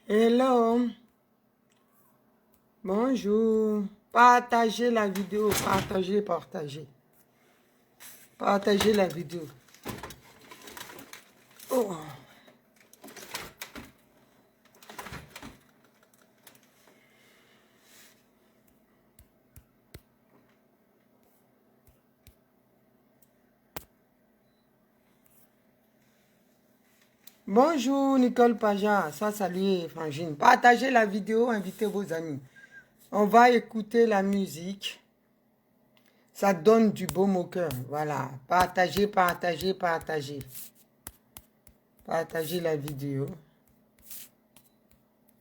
Hello, bonjour. Partagez la vidéo, partagez. Partagez la vidéo. Oh. Bonjour Nicole Paja, salut Frangine. Partagez la vidéo, invitez vos amis. On va écouter la musique. Ça donne du baume au cœur. Voilà, partagez. Partagez la vidéo.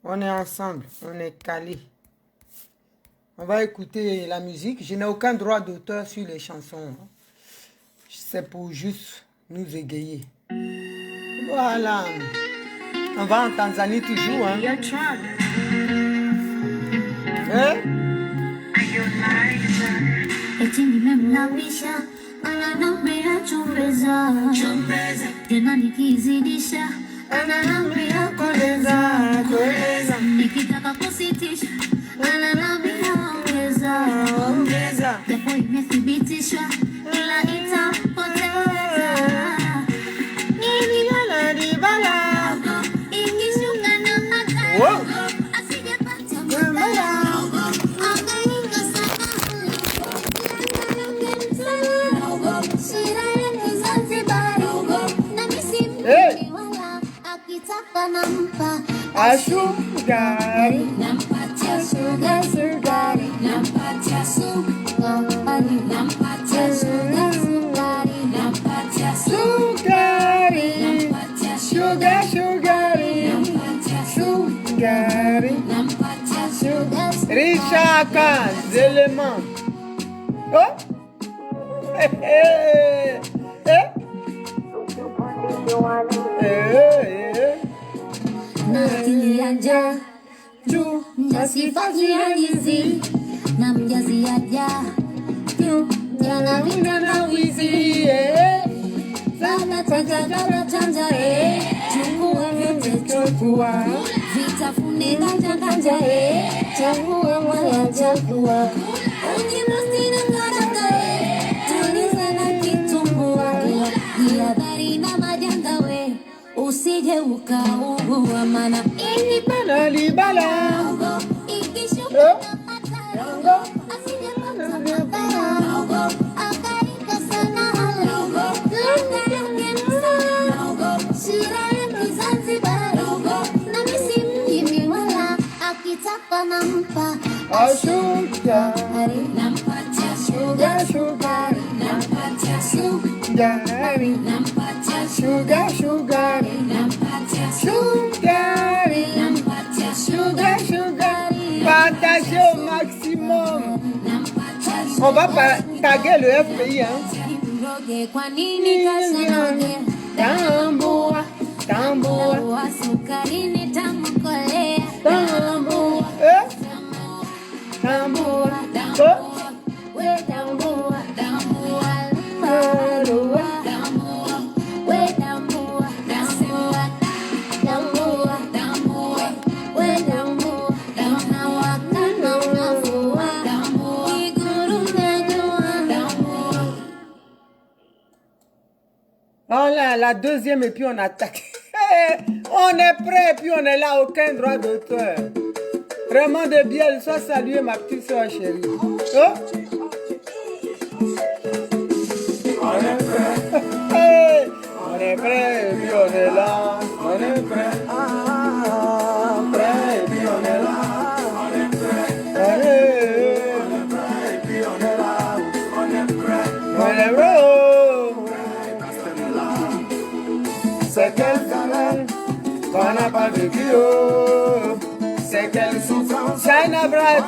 On est ensemble, on est calés. On va écouter la musique. Je n'ai aucun droit d'auteur sur les chansons. C'est pour juste nous égayer. Voilà. On va en Tanzanie toujours. Hein. Eti nimemlawisha ananambia chumbeza tena nikizidisha ananambia koleza nikitaka kusitisha ananambia ongeza japo imethibitishwa ila itapoteza nilibala ikishuka na hatari asijepata mbaya Ashugari, nampatia sugari, nampatia sugari, nampatia sugari, nampatia sugari, nampatia sugari, nampatia sugari. Richaka, Zeleman. Oh? Na kilianja juu mjasifajia hizi na mjaziaja juu jana winda na wizi sana chanja chukua vyote chukua vitafune kanja chukua mwaya chukua ujimostina mgaranga tuliza na kitumbua ila dhari na majanga we usije ukaugua mana Libala, libala. ikishuka na asije mata akarika sana shira ya Zanzibar na misi mjimi wala akitaka nampa Ashugari, nampatia sugari, nampatia sugari, nampatia sugari, nampatia sugari, nampatia sugari. Partagez au maximum. nampatia On va taguer le FPI. Hein. mroge kwa nini kasanoge Tambua, tambua, wa sukari nitamkolea tambua, tambua, we tambua Voilà, la deuxième et puis on attaque. On est prêt et puis on est là, aucun droit d'auteur. Vraiment de bien, sois salué ma petite soeur chérie. Oh? On est prêt. On est prêt et puis on est là. On est prêt. Prêt et puis on est là. On est prêt. On est prêt et puis on est là. On est prêt. On est prêt. C'est quelle galère qu'on n'a pas vécu, oh. C'est quelle souffrance. China Brad,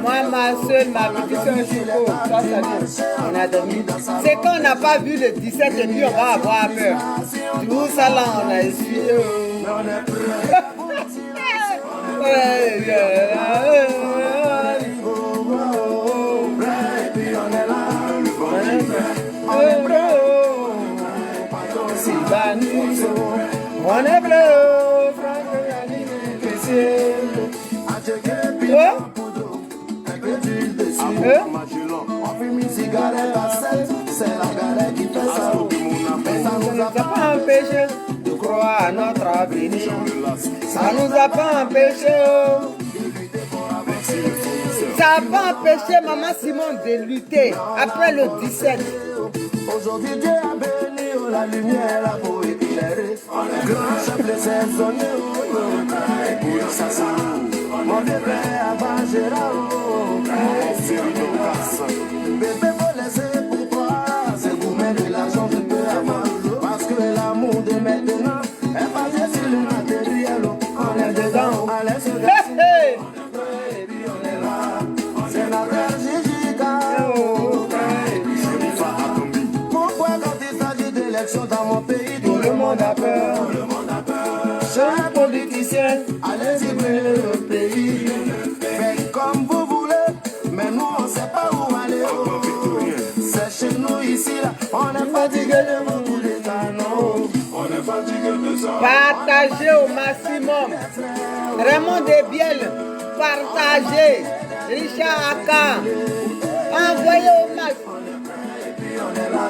moi, ma soeur, ma petite soeur Chico, ça, on a dormi. C'est qu'on n'a pas vu le 17 et puis on va avoir peur. Tout ça là, on a essuyé, oh. On est prêt. On est bleu, On fume une cigarette à 7, c'est la galère qui fait ça. Mais ça nous a pas empêché de croire à notre avenir. Ça nous a pas empêché. Ça n'a pas empêché Maman Simone de lutter après le 17. Aujourd'hui Dieu a béni, la lumière a beau éclairer. Grand chef les saisonniers, pour ça c'est mon bébé a mangé bébé faut laisser pour toi, c'est gourmet de l'argent je peux avoir. Parce que l'amour de maintenant est basé sur le matériel. On est dedans, on laisse le c'est la terre Jijika. Pourquoi quand il s'agit d'élections dans mon pays, tout le monde a peur. Chaque politicien, allez-y brûler le pays. Faites comme vous voulez, mais nous on sait pas où aller. C'est chez nous ici là, on est fatigué de vous les canaux. On est fatigué de ça. Partagez au maximum. Raymond Desbiel, partagez. Richard Aka, envoyez au max. On est là,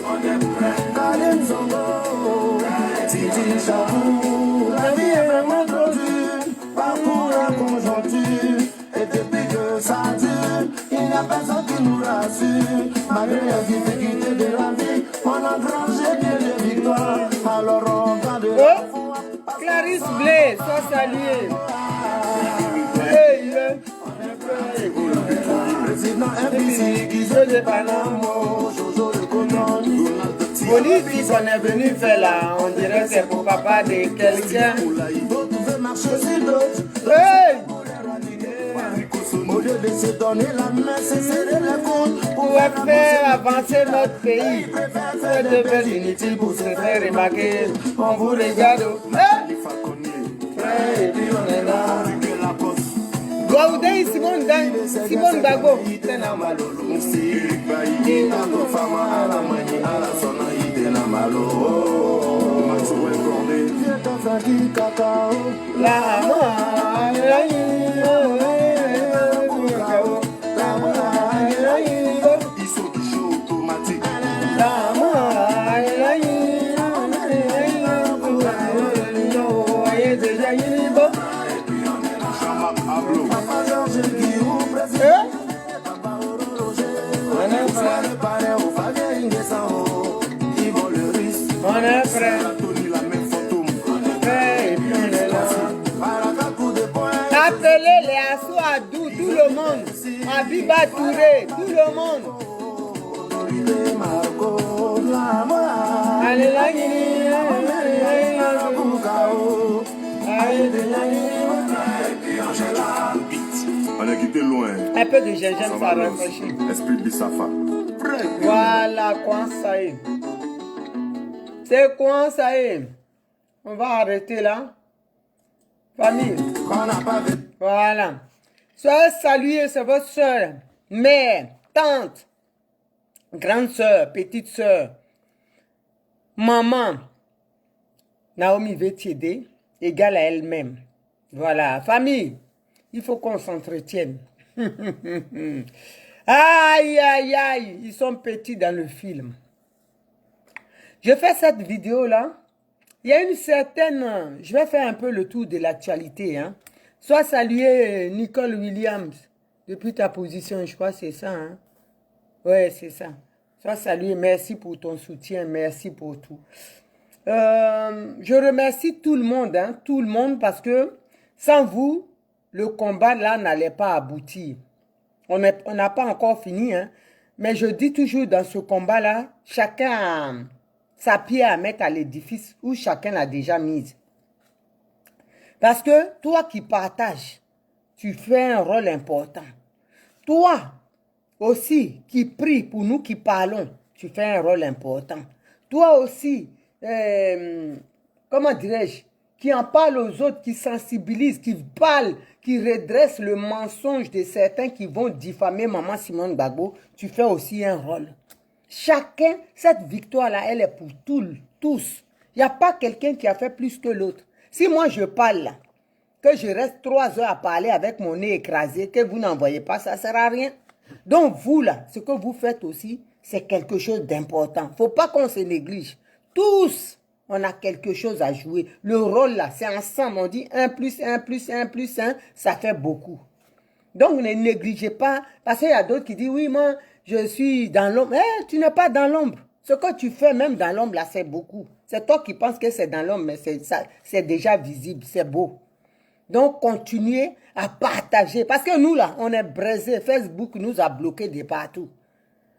on est prêt. Karim Zongo, Titi Chabou, la vie est vraiment trop dure, partout la conjoncture. Et depuis que ça dure, il n'y a personne qui nous rassure. Malgré les difficultés de la vie, on a grangé bien des victoires. Alors on va de la foi. Clarisse Blé, sois salué. Président MPC qui se dépanne, Jojo le Cotonou. Police dit qu'on est venu faire là, on dirait que c'est pour papa de quelqu'un. D'autres veulent marcher sur d'autres. Hey! Au lieu de se donner la main, c'est serrer les coudes. Pour faire avancer notre pays, c'est devenu inutile pour se faire remarquer. On vous regarde. Hey! Hey, puis on est là. Gaudé Simone Bago. Ils sont toujours automatiques. On est prêt. Appelez les Assou Adou, tout le monde. Abiba Touré, tout le monde. Allez là, on est quitté loin. un peu de gingembre, ça rafraîchit. Esprit de Safa. Voilà, quoi ça est. C'est quoi ça est. On va arrêter là. Famille. Voilà. Soyez salués, c'est votre soeur, mère, tante, grande soeur, petite soeur, maman. Naomi veut t'aider, égale à elle-même. Voilà. Famille, il faut qu'on s'entretienne. Aïe, aïe, aïe. Ils sont petits dans le film. Je fais cette vidéo-là. Il y a une certaine... Je vais faire un peu le tour de l'actualité. Hein. Sois salué, Nicole Williams. Depuis ta position, je crois que c'est ça. Hein. Oui, c'est ça. Sois salué. Merci pour ton soutien. Merci pour tout. Je remercie tout le monde. Hein, tout le monde parce que sans vous, le combat là n'allait pas aboutir. On n'a pas encore fini. Hein, mais je dis toujours dans ce combat-là, chacun a sa pierre à mettre à l'édifice où chacun l'a déjà mise. Parce que toi qui partages, tu fais un rôle important. Toi aussi qui prie pour nous qui parlons, tu fais un rôle important. Toi aussi, comment dirais-je, qui en parle aux autres, qui sensibilise, qui parle, qui redresse le mensonge de certains qui vont diffamer Maman Simone Gbagbo, tu fais aussi un rôle. Chacun, cette victoire-là, elle est pour tous. Il n'y a pas quelqu'un qui a fait plus que l'autre. Si moi je parle là, que je reste 3 heures à parler avec mon nez écrasé, que vous n'envoyez pas, ça ne sert à rien. Donc vous là, ce que vous faites aussi, c'est quelque chose d'important. Il ne faut pas qu'on se néglige. Tous, on a quelque chose à jouer. Le rôle là, c'est ensemble. On dit 1 plus 1 plus 1 plus 1, ça fait beaucoup. Donc ne négligez pas, parce qu'il y a d'autres qui disent, oui, moi, je suis dans l'ombre. Tu n'es pas dans l'ombre. Ce que tu fais même dans l'ombre là, c'est beaucoup. C'est toi qui penses que c'est dans l'ombre, mais c'est déjà visible, c'est beau. Donc, continuez à partager. Parce que nous, là, on est braisés. Facebook nous a bloqués de partout.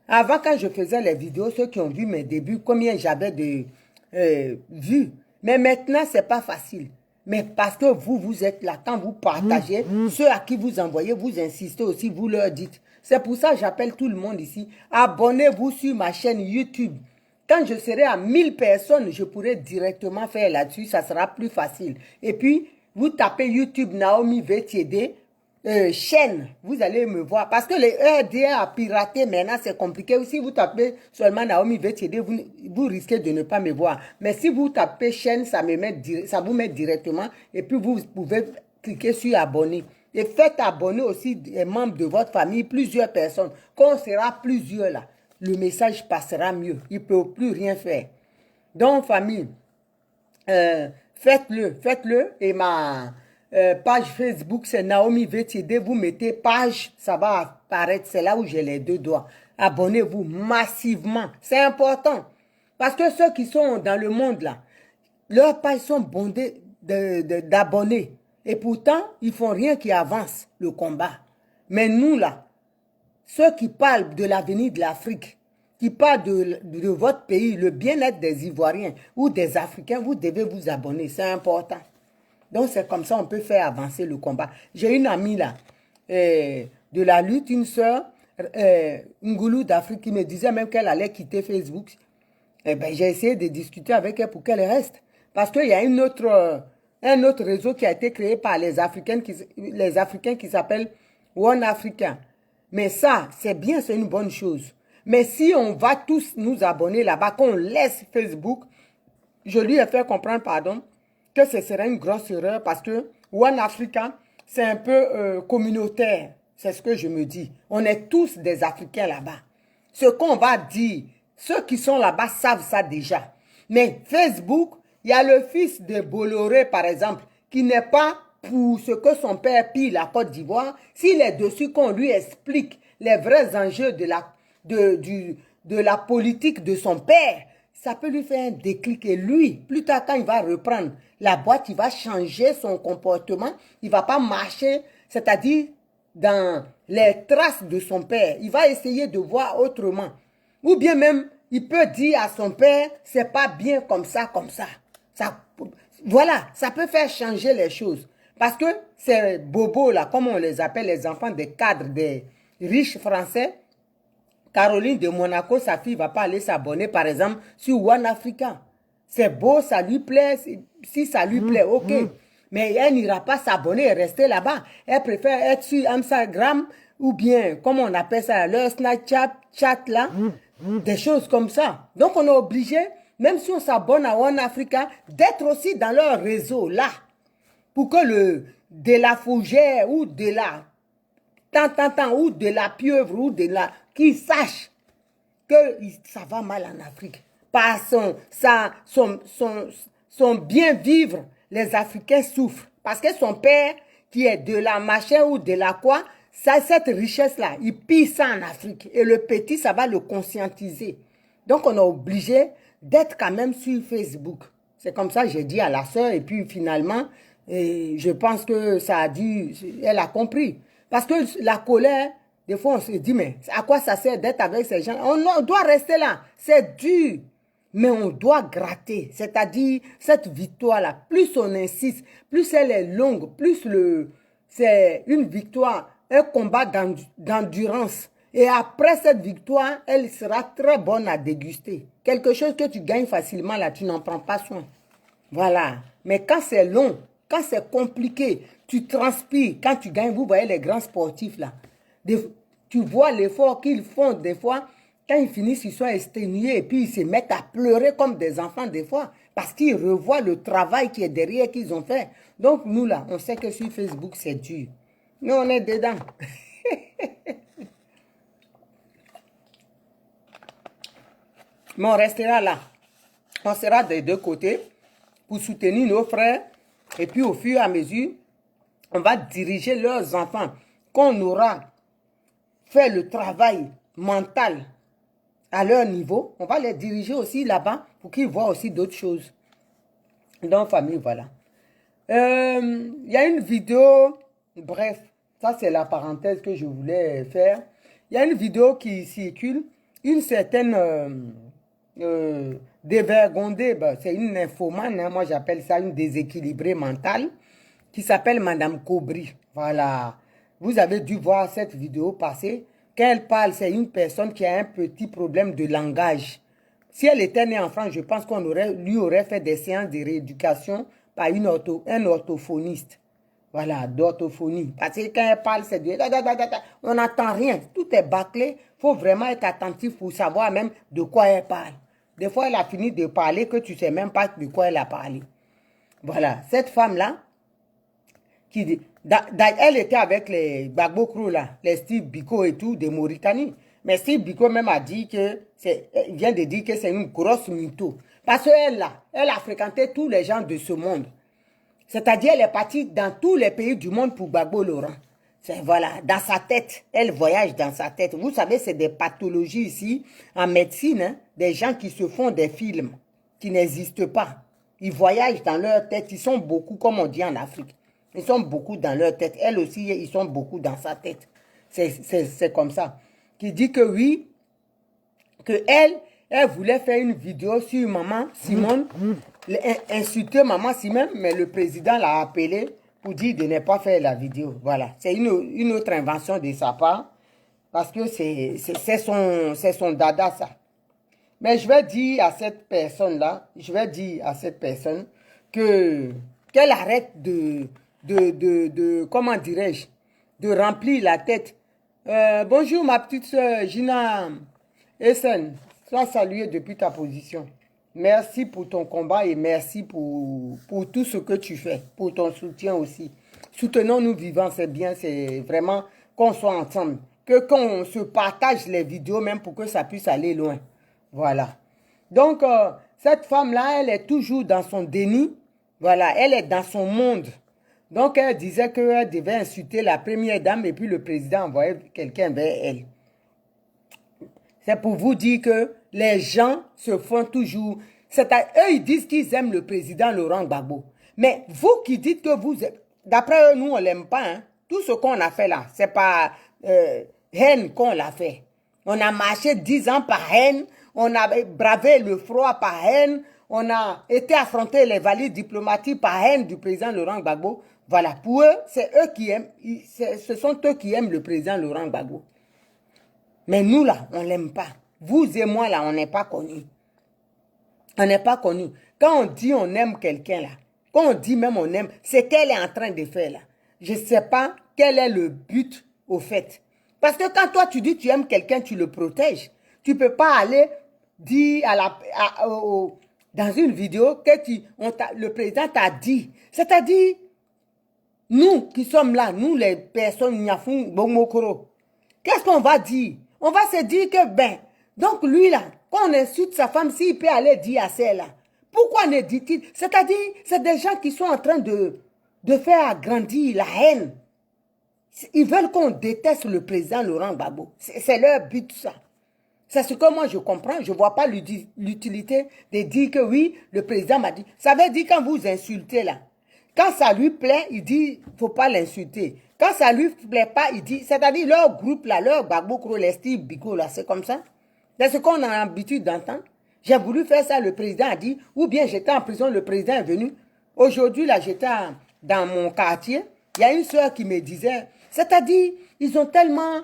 Avant, quand je faisais les vidéos, ceux qui ont vu mes débuts, combien j'avais de vues. Mais maintenant, ce n'est pas facile. Mais parce que vous êtes là, quand vous partagez, ceux à qui vous envoyez, vous insistez aussi, vous leur dites. C'est pour ça que j'appelle tout le monde ici. Abonnez-vous sur ma chaîne YouTube. Quand je serai à 1000 personnes, je pourrai directement faire là-dessus. Ça sera plus facile. Et puis, vous tapez YouTube Naomi VTD, chaîne, vous allez me voir. Parce que les RDA à pirater maintenant, c'est compliqué. Si vous tapez seulement Naomi VTD, vous risquez de ne pas me voir. Mais si vous tapez chaîne, ça vous met directement. Et puis, vous pouvez cliquer sur abonner. Et faites abonner aussi des membres de votre famille, plusieurs personnes. Quand on sera plusieurs là, le message passera mieux. Il ne peut plus rien faire. Donc, famille, faites-le. Et ma page Facebook, c'est Naomi VTD. Vous mettez page, ça va apparaître. C'est là où j'ai les 2 doigts. Abonnez-vous massivement. C'est important. Parce que ceux qui sont dans le monde là, leurs pages sont bondées d'abonnés. Et pourtant, ils font rien qui avance le combat. Mais nous là, ceux qui parlent de l'avenir de l'Afrique, qui parlent de votre pays, le bien-être des Ivoiriens ou des Africains, vous devez vous abonner. C'est important. Donc, c'est comme ça on peut faire avancer le combat. J'ai une amie là, de la lutte, une sœur, Ngoulou d'Afrique, qui me disait même qu'elle allait quitter Facebook. Eh ben, j'ai essayé de discuter avec elle pour qu'elle reste. Parce qu'il y a un autre réseau qui a été créé par les Africains qui s'appelle One Africa. Mais ça, c'est bien, c'est une bonne chose. Mais si on va tous nous abonner là-bas, qu'on laisse Facebook, je lui ai fait comprendre, que ce serait une grosse erreur parce que One Africa, c'est un peu communautaire. C'est ce que je me dis. On est tous des Africains là-bas. Ce qu'on va dire, ceux qui sont là-bas savent ça déjà. Mais Facebook, il y a le fils de Bolloré, par exemple, qui n'est pas pour ce que son père pille la Côte d'Ivoire. S'il est dessus, qu'on lui explique les vrais enjeux de la politique de son père, ça peut lui faire un déclic. Et lui, plus tard, quand il va reprendre la boîte, il va changer son comportement. Il ne va pas marcher, c'est-à-dire dans les traces de son père. Il va essayer de voir autrement. Ou bien même, il peut dire à son père, c'est pas bien comme ça, comme ça. Voilà, ça peut faire changer les choses. Parce que ces bobos là, comme on les appelle, les enfants des cadres, des riches français, Caroline de Monaco, sa fille, ne va pas aller s'abonner, par exemple, sur One Africa. C'est beau, ça lui plaît. Si ça lui plaît, ok. Mais elle n'ira pas s'abonner et rester là-bas. Elle préfère être sur Instagram ou bien, comme on appelle ça, le Snapchat, chat là, des choses comme ça. Donc, on est obligé, même si on s'abonne à One Africa, d'être aussi dans leur réseau là. Pour que de la fougère ou de la ou de la pieuvre ou de la qui sache que ça va mal en Afrique. Par son bien vivre, les Africains souffrent. Parce que son père, qui est de la machin ou de la quoi, cette richesse-là, il pille ça en Afrique. Et le petit, ça va le conscientiser. Donc, on est obligé d'être quand même sur Facebook. C'est comme ça que j'ai dit à la sœur. Et puis, finalement, je pense que elle a compris. Parce que la colère, des fois, on se dit, mais à quoi ça sert d'être avec ces gens? On doit rester là. C'est dur. Mais on doit gratter. C'est-à-dire, cette victoire-là, plus on insiste, plus elle est longue, plus c'est une victoire, un combat d'endurance. Et après cette victoire, elle sera très bonne à déguster. Quelque chose que tu gagnes facilement, là, tu n'en prends pas soin. Voilà. Mais quand c'est long, quand c'est compliqué, tu transpires. Quand tu gagnes, vous voyez les grands sportifs là. Tu vois l'effort qu'ils font des fois. Quand ils finissent, ils sont exténués et puis ils se mettent à pleurer comme des enfants des fois. Parce qu'ils revoient le travail qui est derrière qu'ils ont fait. Donc, nous, là, on sait que sur Facebook, c'est dur. Mais on est dedans. Mais on restera là. On sera des deux côtés pour soutenir nos frères. Et puis, au fur et à mesure, on va diriger leurs enfants. Quand on aura fait le travail mental à leur niveau, on va les diriger aussi là-bas pour qu'ils voient aussi d'autres choses. Donc, famille, voilà. Il y a une vidéo, bref, ça c'est la parenthèse que je voulais faire. Il y a une vidéo qui circule, une certaine dévergondée, ben, c'est une nymphomane, hein, moi j'appelle ça une déséquilibrée mentale, qui s'appelle Madame Cobry. Voilà. Vous avez dû voir cette vidéo passer. Quand elle parle, c'est une personne qui a un petit problème de langage. Si elle était née en France, je pense qu'on lui aurait fait des séances de rééducation par un orthophoniste. Voilà, d'orthophonie. Parce que quand elle parle, c'est on n'entend rien. Tout est bâclé. Il faut vraiment être attentif pour savoir même de quoi elle parle. Des fois, elle a fini de parler que tu ne sais même pas de quoi elle a parlé. Voilà, cette femme-là, elle était avec les Gbagbo Crew là, les Steve Biko et tout, de Mauritanie. Mais Steve Biko même a dit que, il vient de dire que c'est une grosse mytho. Parce qu'elle là, elle a fréquenté tous les gens de ce monde. C'est-à-dire, elle est partie dans tous les pays du monde pour Gbagbo Laurent. Voilà, dans sa tête, elle voyage dans sa tête. Vous savez, c'est des pathologies ici, en médecine, hein, des gens qui se font des films, qui n'existent pas. Ils voyagent dans leur tête, ils sont beaucoup, comme on dit en Afrique. Ils sont beaucoup dans leur tête. Elle aussi, ils sont beaucoup dans sa tête. C'est comme ça. Qui dit que oui, que elle voulait faire une vidéo sur Maman Simone, insulter Maman Simone, mais le président l'a appelé pour dire de ne pas faire la vidéo. Voilà. C'est une autre invention de sa part, parce que c'est son dada, ça. Mais je vais dire à cette personne-là, qu'elle arrête comment dirais-je, de remplir la tête. Bonjour ma petite soeur Gina Essen, sois saluée depuis ta position. Merci pour ton combat et merci pour tout ce que tu fais, pour ton soutien aussi. Soutenons-nous vivants, c'est bien, c'est vraiment qu'on soit ensemble. Qu'on se partage les vidéos même pour que ça puisse aller loin. Voilà. Donc, cette femme-là, elle est toujours dans son déni. Voilà, elle est dans son monde. Donc, elle disait qu'elle devait insulter la première dame et puis le président envoyait quelqu'un vers elle. C'est pour vous dire que les gens se font toujours... Eux, ils disent qu'ils aiment le président Laurent Gbagbo. Mais vous qui dites que vous... D'après eux, nous, on ne l'aime pas. Hein? Tout ce qu'on a fait là, c'est pas haine qu'on l'a fait. On a marché 10 ans par haine. On a bravé le froid par haine. On a été affronter les valides diplomatiques par haine du président Laurent Gbagbo. Voilà, pour eux, c'est eux qui aiment, ce sont eux qui aiment le président Laurent Gbagbo. Mais nous, là, on ne l'aime pas. Vous et moi, là, on n'est pas connus. On n'est pas connus. Quand on dit on aime quelqu'un, là, quand on dit même on aime, c'est qu'elle est en train de faire, là. Je ne sais pas quel est le but, au fait. Parce que quand toi, tu dis tu aimes quelqu'un, tu le protèges. Tu ne peux pas aller dire dans une vidéo que le président t'a dit. C'est-à-dire, nous qui sommes là, nous les personnes Niafou Bomokoro, qu'est-ce qu'on va dire? On va se dire que, donc lui là, quand on insulte sa femme, s'il peut aller dire à celle-là, pourquoi ne dit-il? C'est-à-dire, c'est des gens qui sont en train de faire agrandir la haine. Ils veulent qu'on déteste le président Laurent Gbagbo. C'est leur but, ça. C'est ce que moi je comprends. Je ne vois pas l'utilité de dire que oui, le président m'a dit. Ça veut dire quand vous insultez là, quand ça lui plaît, il dit, il ne faut pas l'insulter. Quand ça ne lui plaît pas, il dit, c'est-à-dire leur groupe là, leur Gbagbo Crew, les Steve Biko là, c'est comme ça. C'est ce qu'on a l'habitude d'entendre. J'ai voulu faire ça, le président a dit, ou bien j'étais en prison, le président est venu. Aujourd'hui là, j'étais dans mon quartier, il y a une soeur qui me disait, c'est-à-dire, ils ont tellement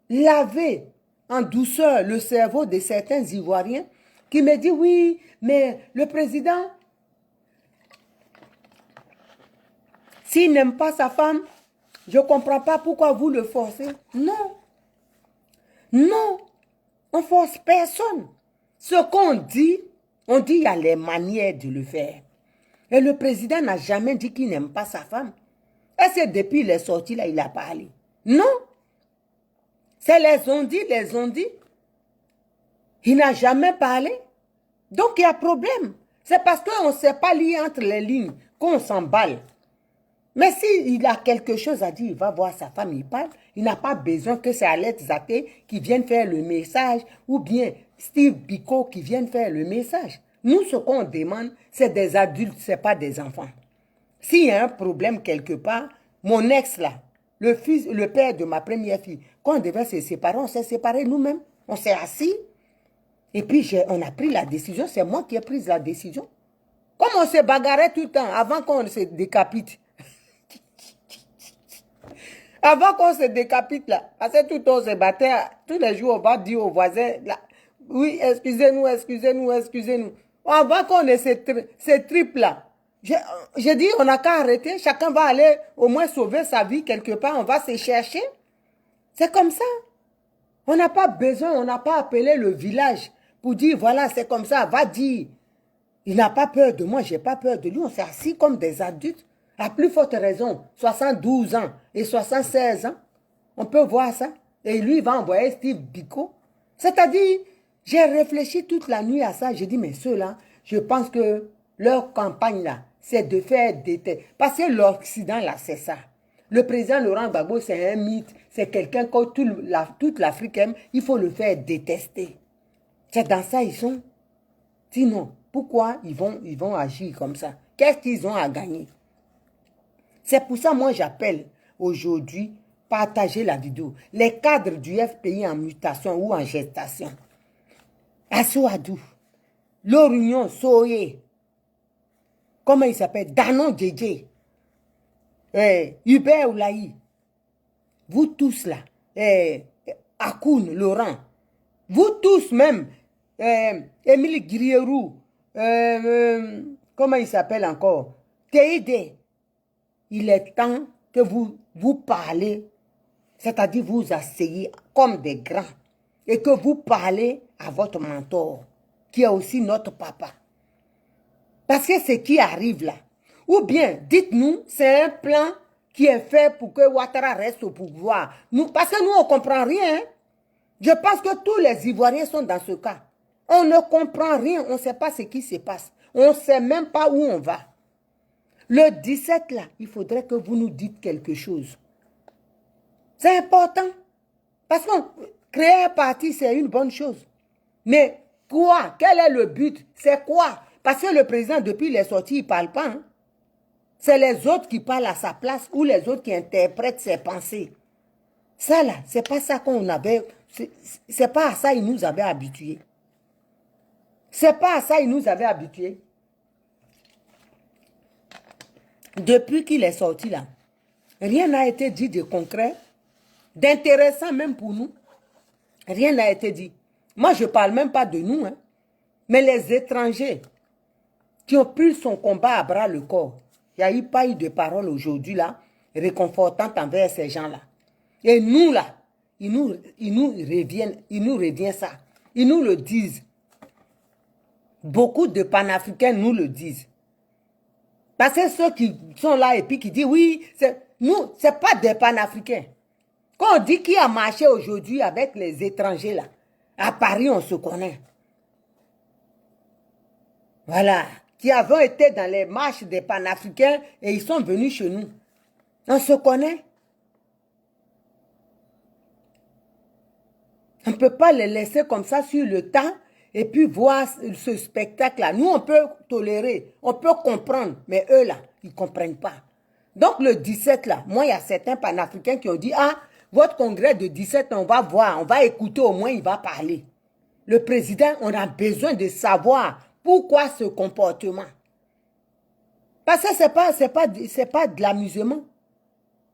lavé en douceur le cerveau de certains Ivoiriens qui me dit, oui, mais le président... S'il n'aime pas sa femme, je ne comprends pas pourquoi vous le forcez. Non. Non. On ne force personne. Ce qu'on dit, On dit qu'il y a les manières de le faire. Et le président n'a jamais dit qu'il n'aime pas sa femme. Est-ce que depuis il est sorti là, il a parlé? Non. C'est les ondits. Il n'a jamais parlé. Donc il y a problème. C'est parce qu'on ne sait pas lire entre les lignes qu'on s'emballe. Mais s'il a quelque chose à dire, il va voir sa femme, il parle. Il n'a pas besoin que c'est Alex Zaté qui vienne faire le message ou bien Steve Biko qui vienne faire le message. Nous, ce qu'on demande, c'est des adultes, ce n'est pas des enfants. S'il y a un problème quelque part, mon ex là, le père de ma première fille, quand on devait se séparer, on s'est séparés nous-mêmes. On s'est assis. Et puis, on a pris la décision. C'est moi qui ai pris la décision. Comme on se bagarrait tout le temps avant qu'on se décapite. Avant qu'on se décapite là. Parce que tout le temps on se battait. Tous les jours, on va dire aux voisins, là, oui, excusez-nous. Avant qu'on ait ces tripes là. J'ai dit, on n'a qu'à arrêter. Chacun va aller au moins sauver sa vie quelque part. On va se chercher. C'est comme ça. On n'a pas besoin, on n'a pas appelé le village pour dire, voilà, c'est comme ça, va dire. Il n'a pas peur de moi, je n'ai pas peur de lui. On s'est assis comme des adultes. À plus forte raison, 72 ans et 76 ans. On peut voir ça. Et lui, il va envoyer Steve Biko. C'est-à-dire, j'ai réfléchi toute la nuit à ça. J'ai dit, mais ceux-là, je pense que leur campagne là, c'est de faire des têtes. Parce que l'Occident là, c'est ça. Le président Laurent Gbagbo, c'est un mythe. C'est quelqu'un que toute l'Afrique aime. Il faut le faire détester. C'est dans ça ils sont. Sinon, pourquoi ils vont agir comme ça? Qu'est-ce qu'ils ont à gagner? C'est pour ça, moi, j'appelle aujourd'hui, partager la vidéo. Les cadres du FPI en mutation ou en gestation. Assouadou, Lorunion, Soye, comment il s'appelle? Danon Djedje, Hubert Oulaï, vous tous là, Akoun, Laurent, vous tous même, Émile Guirierou, comment il s'appelle encore? Teide. Il est temps que vous parlez, c'est-à-dire vous asseyez comme des grands et que vous parlez à votre mentor, qui est aussi notre papa. Parce que ce qui arrive là, ou bien, dites-nous, c'est un plan qui est fait pour que Ouattara reste au pouvoir. Parce que nous, on ne comprend rien. Hein? Je pense que tous les Ivoiriens sont dans ce cas. On ne comprend rien, on ne sait pas ce qui se passe. On ne sait même pas où on va. Le 17 là, il faudrait que vous nous dites quelque chose. C'est important. Parce que créer un parti, c'est une bonne chose. Mais quoi? Quel est le but? C'est quoi? Parce que le président, depuis il est sorti, il ne parle pas. Hein? C'est les autres qui parlent à sa place ou les autres qui interprètent ses pensées. Ça là, c'est pas ça qu'on avait... C'est pas à ça qu'il nous avait habitués. C'est pas à ça qu'il nous avait habitués. Depuis qu'il est sorti là, rien n'a été dit de concret, d'intéressant même pour nous. Rien n'a été dit. Moi, je ne parle même pas de nous, hein, mais les étrangers qui ont pris son combat à bras le corps. Il n'y a pas eu de parole aujourd'hui là, réconfortante envers ces gens-là. Et nous là, ils nous reviennent ça. Ils nous le disent. Beaucoup de panafricains nous le disent. Parce que ceux qui sont là et puis qui disent, oui, nous, ce n'est pas des panafricains. Quand on dit qui a marché aujourd'hui avec les étrangers là, à Paris, on se connaît. Voilà. Qui avons été dans les marches des panafricains et ils sont venus chez nous. On se connaît. On ne peut pas les laisser comme ça sur le temps et puis voir ce spectacle-là. Nous, on peut tolérer, on peut comprendre, mais eux, là, ils ne comprennent pas. Donc, le 17, là, moi, il y a certains panafricains qui ont dit, ah, votre congrès de 17, on va voir, on va écouter, au moins, il va parler. Le président, on a besoin de savoir pourquoi ce comportement. Parce que c'est pas de l'amusement.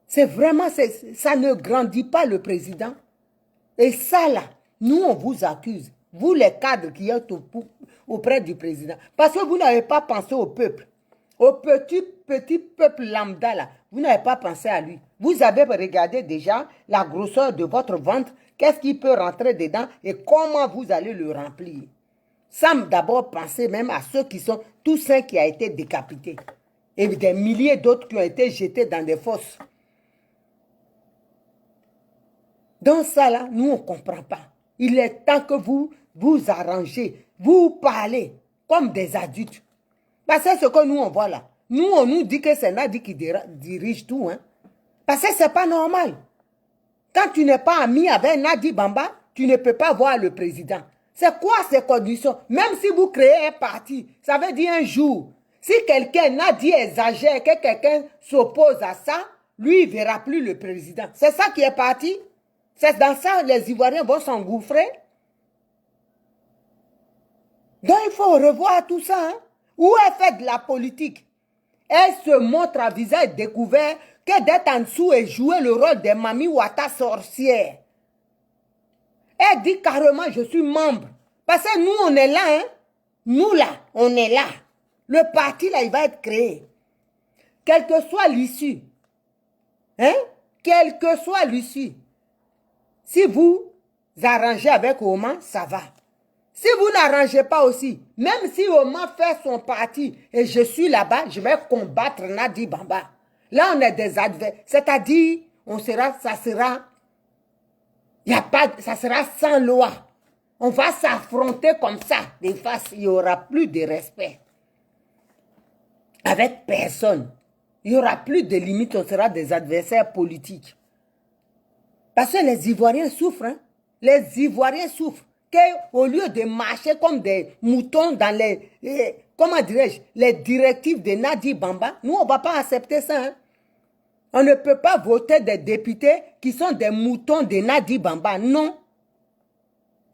C'est vraiment, ça ne grandit pas le président. Et ça, là, nous, on vous accuse. Vous, les cadres qui êtes auprès du président. Parce que vous n'avez pas pensé au peuple. Au petit peuple lambda, là. Vous n'avez pas pensé à lui. Vous avez regardé déjà la grosseur de votre ventre. Qu'est-ce qui peut rentrer dedans et comment vous allez le remplir. sans d'abord penser même à ceux qui sont, tous ceux qui ont été décapités. Et des milliers d'autres qui ont été jetés dans des fosses. Donc ça là, nous on ne comprend pas. Il est temps que vous vous arrangez, vous parlez comme des adultes. Parce que ce que nous on voit là, nous on nous dit que c'est Nadi qui dirige tout. Hein? Parce que ce n'est pas normal. Quand tu n'es pas ami avec Nadi Bamba, tu ne peux pas voir le président. C'est quoi ces conditions? Même si vous créez un parti, ça veut dire un jour, si quelqu'un, Nadi exagère, que quelqu'un s'oppose à ça, lui, il ne verra plus le président. C'est ça qui est parti. C'est dans ça que les Ivoiriens vont s'engouffrer. Donc, il faut revoir tout ça. Hein? Où elle fait de la politique? Elle se montre à visage découvert que d'être en dessous et jouer le rôle de Mami Wata sorcière. Elle dit carrément, je suis membre. Parce que nous, on est là. Hein? Nous, là, on est là. Le parti, là, il va être créé. Quelle que soit l'issue. Hein? Quelle que soit l'issue. Si vous arrangez avec Oman, ça va. Si vous n'arrangez pas aussi, même si Oman fait son parti et je suis là-bas, je vais combattre Nadi Bamba. Là, on est des adversaires. C'est-à-dire, ça sera sans loi. On va s'affronter comme ça. Des faces, il n'y aura plus de respect. Avec personne. Il n'y aura plus de limites, on sera des adversaires politiques. Parce que les Ivoiriens souffrent. Hein? Les Ivoiriens souffrent. Qu'au lieu de marcher comme des moutons dans comment dirais-je, les directives de Nadi Bamba, nous, on ne va pas accepter ça. Hein? On ne peut pas voter des députés qui sont des moutons de Nadi Bamba. Non.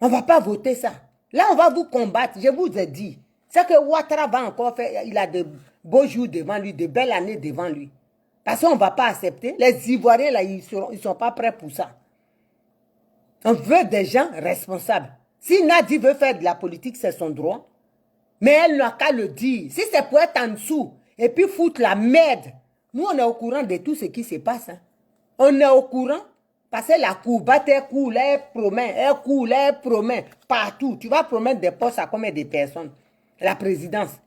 On ne va pas voter ça. Là, on va vous combattre. Je vous ai dit. C'est que Ouattara va encore faire. Il a de beaux jours devant lui, de belles années devant lui. Parce qu'on ne va pas accepter. Les Ivoiriens, là, ils ne sont pas prêts pour ça. On veut des gens responsables. Si Nadi veut faire de la politique, c'est son droit. Mais elle n'a qu'à le dire. Si c'est pour être en dessous et puis foutre la merde, nous, on est au courant de tout ce qui se passe. Hein. On est au courant parce que la Cuba, elle coule, elle promet partout. Tu vas promettre des postes à combien de personnes? La présidence.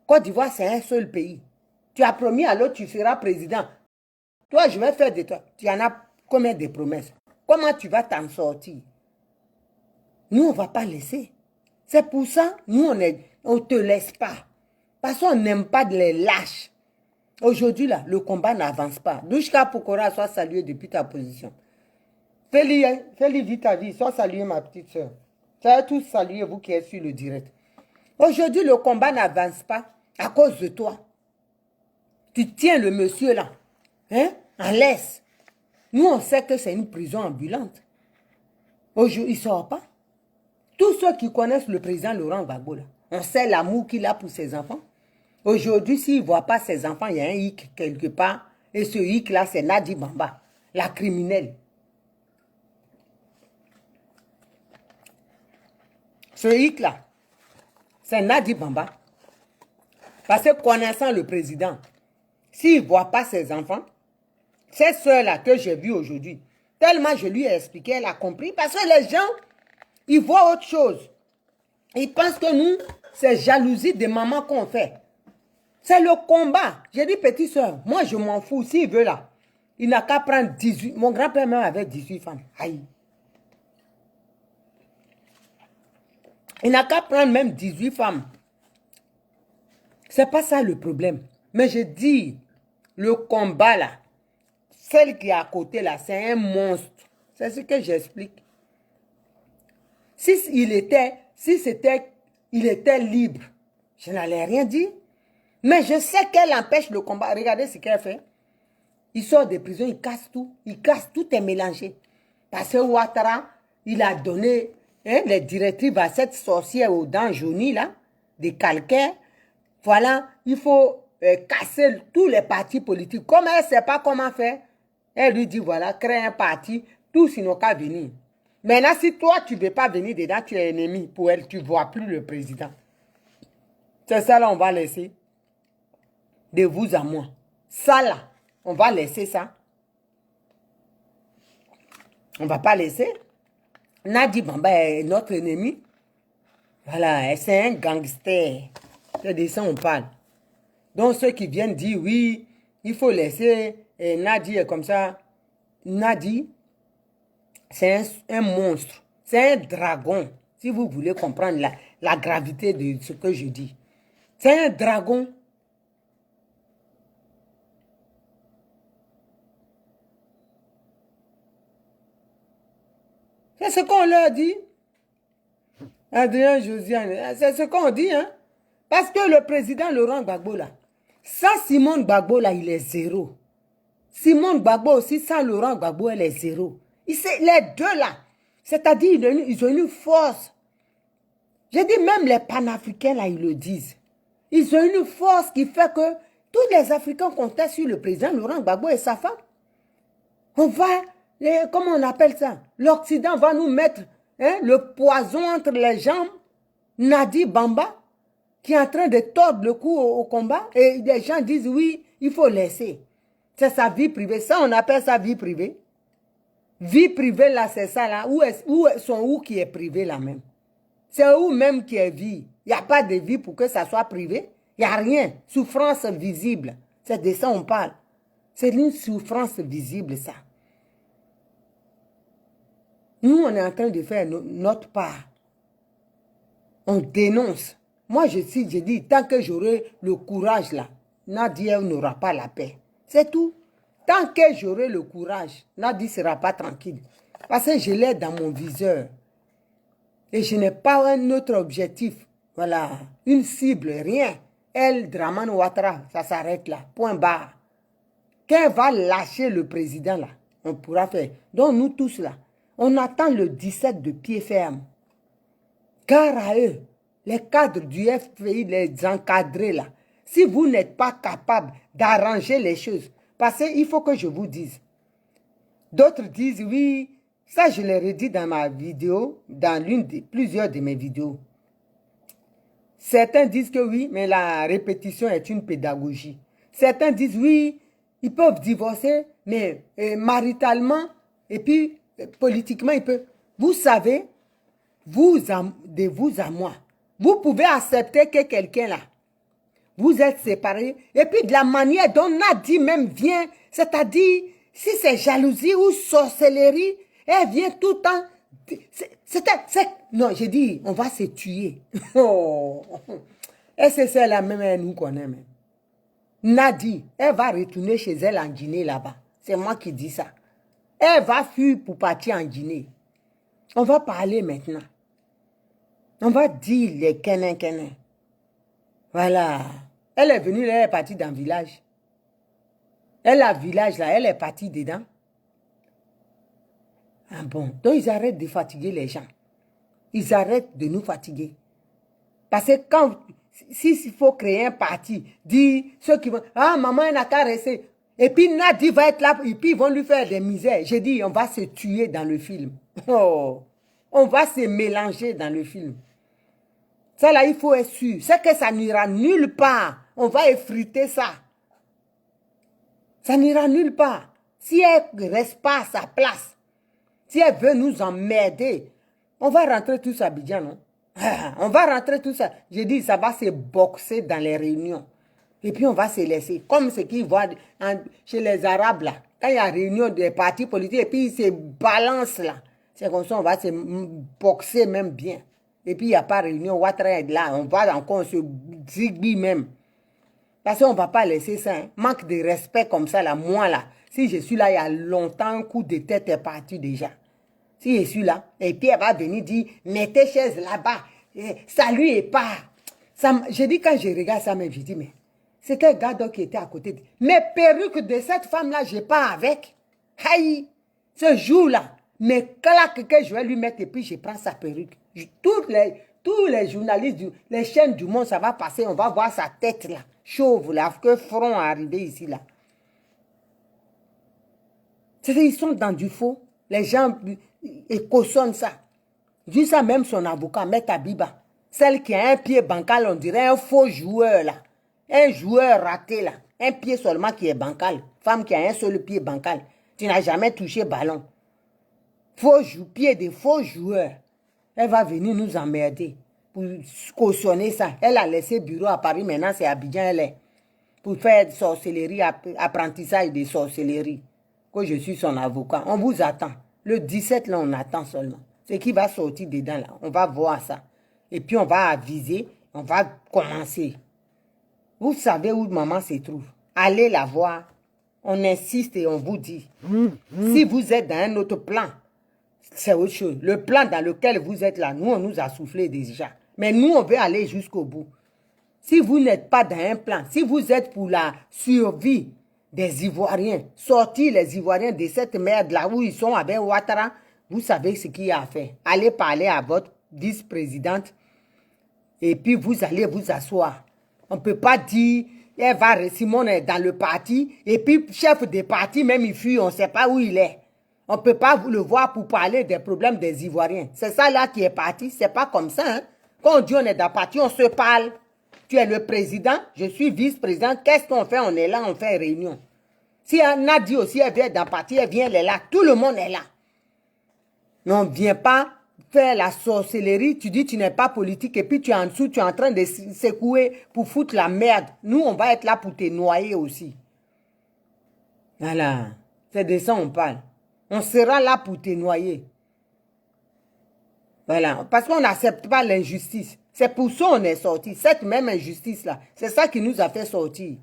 Côte d'Ivoire, c'est un seul pays. Tu as promis à l'autre, tu seras président. Toi, je vais faire de toi. Tu en as combien de promesses? Comment tu vas t'en sortir? Nous, on ne va pas laisser. C'est pour ça, nous, on ne te laisse pas. Parce qu'on n'aime pas de les lâches. Aujourd'hui, là, le combat n'avance pas. Douchka Pokora, sois salué depuis ta position. Fais-lui vite ta vie. Sois salué, ma petite soeur. Tu as tous salué, vous qui êtes sur le direct. Aujourd'hui, le combat n'avance pas à cause de toi. Tu tiens le monsieur là, hein, en laisse. Nous, on sait que c'est une prison ambulante. Aujourd'hui, il ne sort pas. Tous ceux qui connaissent le président Laurent Gbagbo, là, on sait l'amour qu'il a pour ses enfants. Aujourd'hui, s'il ne voit pas ses enfants, il y a un hic quelque part. Et ce hic là, c'est Nadi Bamba, la criminelle. Ce hic là, c'est Nadi Bamba. Parce que connaissant le président, s'il ne voit pas ses enfants, cette soeur-là que j'ai vue aujourd'hui, tellement je lui ai expliqué, elle a compris. Parce que les gens, ils voient autre chose. Ils pensent que nous, c'est jalousie de maman qu'on fait. C'est le combat. J'ai dit, petite soeur, moi je m'en fous. S'il veut là, il n'a qu'à prendre 18. Mon grand-père même avait 18 femmes. Aïe. Il n'a qu'à prendre même 18 femmes. C'est pas ça le problème. Mais je dis, le combat là, celle qui est à côté là, c'est un monstre. C'est ce que j'explique. Il était libre, je n'allais rien dire. Mais je sais qu'elle empêche le combat. Regardez ce qu'elle fait. Il sort de prison, il casse tout. Il casse, tout est mélangé. Parce que Ouattara, il a donné les directives à cette sorcière aux dents jaunies là, des calcaires. Voilà, il faut casser tous les partis politiques. Comme elle ne sait pas comment faire, elle lui dit, voilà, crée un parti, tous ils n'ont qu'à venir. Maintenant, si toi, tu ne veux pas venir dedans, tu es ennemi pour elle, tu ne vois plus le président. C'est ça là, on va laisser. De vous à moi. Ça là, on va laisser ça. On ne va pas laisser. Nadi Bamba est notre ennemi. Voilà, c'est un gangster. C'est de ça on parle. Donc ceux qui viennent dire oui, il faut laisser Nadi est comme ça. Nadi, c'est un monstre. C'est un dragon. Si vous voulez comprendre la gravité de ce que je dis. C'est un dragon. C'est ce qu'on leur dit. Adrien Josiane, c'est ce qu'on dit, hein. Parce que le président Laurent Gbagbo, là, sans Simone Gbagbo, là, il est zéro. Simone Gbagbo aussi, sans Laurent Gbagbo, elle est zéro. Les deux, là, c'est-à-dire, ils ont une force. J'ai dit, même les panafricains, là, ils le disent. Ils ont une force qui fait que tous les Africains comptaient sur le président Laurent Gbagbo et sa femme. On va, comment on appelle ça? L'Occident va nous mettre le poison entre les jambes. Nadi Bamba, qui est en train de tordre le cou au combat. Et les gens disent, oui, il faut laisser. C'est sa vie privée. Ça, on appelle ça vie privée. Vie privée, là, c'est ça, là. Où qui est privé, là, même? C'est où même qui est vie. Il n'y a pas de vie pour que ça soit privé. Il n'y a rien. Souffrance visible. C'est de ça on parle. C'est une souffrance visible, ça. Nous, on est en train de faire notre part. On dénonce. Moi, je dis, tant que j'aurai le courage, là, Nadia n'aura pas la paix. C'est tout. Tant que j'aurai le courage, Nadia ne sera pas tranquille. Parce que je l'ai dans mon viseur. Et je n'ai pas un autre objectif. Voilà. Une cible, rien. Elle, Dramane Ouattara, ça s'arrête là. Point barre. Quand elle va lâcher le président là, on pourra faire. Donc nous tous là, on attend le 17 de pied ferme. Car à eux, les cadres du FPI, les encadrés là, si vous n'êtes pas capable d'arranger les choses, parce qu'il faut que je vous dise. D'autres disent oui, ça je l'ai redit dans ma vidéo, dans plusieurs de mes vidéos. Certains disent que oui, mais la répétition est une pédagogie. Certains disent oui, ils peuvent divorcer, mais maritalement, et puis politiquement, ils peuvent. Vous savez, de vous à moi, vous pouvez accepter que quelqu'un là, vous êtes séparés, et puis de la manière dont Nadi même vient, c'est-à-dire, si c'est jalousie ou sorcellerie, elle vient tout le temps. Non, j'ai dit, on va se tuer. Oh. Et c'est celle-là même, elle nous connaît même. Nadi, elle va retourner chez elle en Guinée là-bas. C'est moi qui dis ça. Elle va fuir pour partir en Guinée. On va parler maintenant. On va dire les kenin. Voilà. Elle est venue, elle est partie dans le village. Elle a le village là, elle est partie dedans. Ah bon, donc ils arrêtent de fatiguer les gens. Ils arrêtent de nous fatiguer. Parce que quand, s'il faut créer un parti, dire ceux qui vont, ah maman elle n'a qu'à rester. Et puis Nadi va être là, et puis ils vont lui faire des misères. J'ai dit, on va se tuer dans le film. Oh, on va se mélanger dans le film. Ça là, il faut être sûr. C'est que ça n'ira nulle part. On va effriter ça. Ça n'ira nulle part. Si elle ne reste pas à sa place, si elle veut nous emmerder, on va rentrer tous à Abidjan, non? On va rentrer tous ça. J'ai dit, ça va se boxer dans les réunions. Et puis on va se laisser. Comme ce qu'ils voient chez les Arabes, là. Quand il y a réunion des partis politiques, et puis ils se balancent, là. C'est comme ça, on va se boxer même bien. Et puis il n'y a pas réunion, Ouattara est là. On va encore se zigbi même. Parce qu'on ne va pas laisser ça. Hein. Manque de respect comme ça, là. Moi, là. Si je suis là, il y a longtemps, un coup de tête est parti déjà. Si je suis là, et puis elle va venir dire, mettez chaise là-bas, salut et part. Je dis, quand je regarde ça, même, je dis, mais c'est quel gars qui était à côté de... Mais perruque de cette femme-là, je pars avec. Aïe, ce jour-là, mes claques que je vais lui mettre, et puis je prends sa perruque. Tous les journalistes, les chaînes du monde, ça va passer, on va voir sa tête là, chauve là, que front arrivé ici là. C'est-à-dire, ils sont dans du faux. Les gens cautionnent ça. Juste ça, même son avocat, Maître Abiba, celle qui a un pied bancal, on dirait un faux joueur là. Un joueur raté là. Un pied seulement qui est bancal. Femme qui a un seul pied bancal. Tu n'as jamais touché ballon. Pied de faux joueur. Elle va venir nous emmerder. pour cautionner ça. Elle a laissé bureau à Paris, maintenant c'est à Abidjan, elle est. Pour faire sorcellerie, apprentissage de sorcellerie. Que je suis son avocat. On vous attend. Le 17, là, on attend seulement. Ce qui va sortir dedans, là, on va voir ça. Et puis, on va aviser, on va commencer. Vous savez où maman se trouve. Allez la voir. On insiste et on vous dit. Si vous êtes dans un autre plan, c'est autre chose. Le plan dans lequel vous êtes là, nous, on nous a soufflé déjà. Mais nous, on veut aller jusqu'au bout. Si vous n'êtes pas dans un plan, si vous êtes pour la survie des Ivoiriens, sortir les Ivoiriens de cette merde là où ils sont avec Ouattara, vous savez ce qu'il y a à faire. Allez parler à votre vice-présidente et puis vous allez vous asseoir. On ne peut pas dire, Simon est dans le parti et puis chef des partis, même il fuit, on ne sait pas où il est. On ne peut pas le voir pour parler des problèmes des Ivoiriens. C'est ça là qui est parti, c'est pas comme ça. Hein? Quand on dit on est dans le parti, on se parle. Tu es le président, je suis vice-président. Qu'est-ce qu'on fait? On est là, on fait réunion. Si Nadi aussi, elle vient dans le parti, elle vient, elle est là. Tout le monde est là. Mais on ne vient pas faire la sorcellerie. Tu dis tu n'es pas politique et puis tu es en dessous, tu es en train de secouer pour foutre la merde. Nous, on va être là pour te noyer aussi. Voilà. C'est de ça on parle. On sera là pour te noyer. Voilà. Parce qu'on n'accepte pas l'injustice. C'est pour ça qu'on est sorti. Cette même injustice-là, c'est ça qui nous a fait sortir.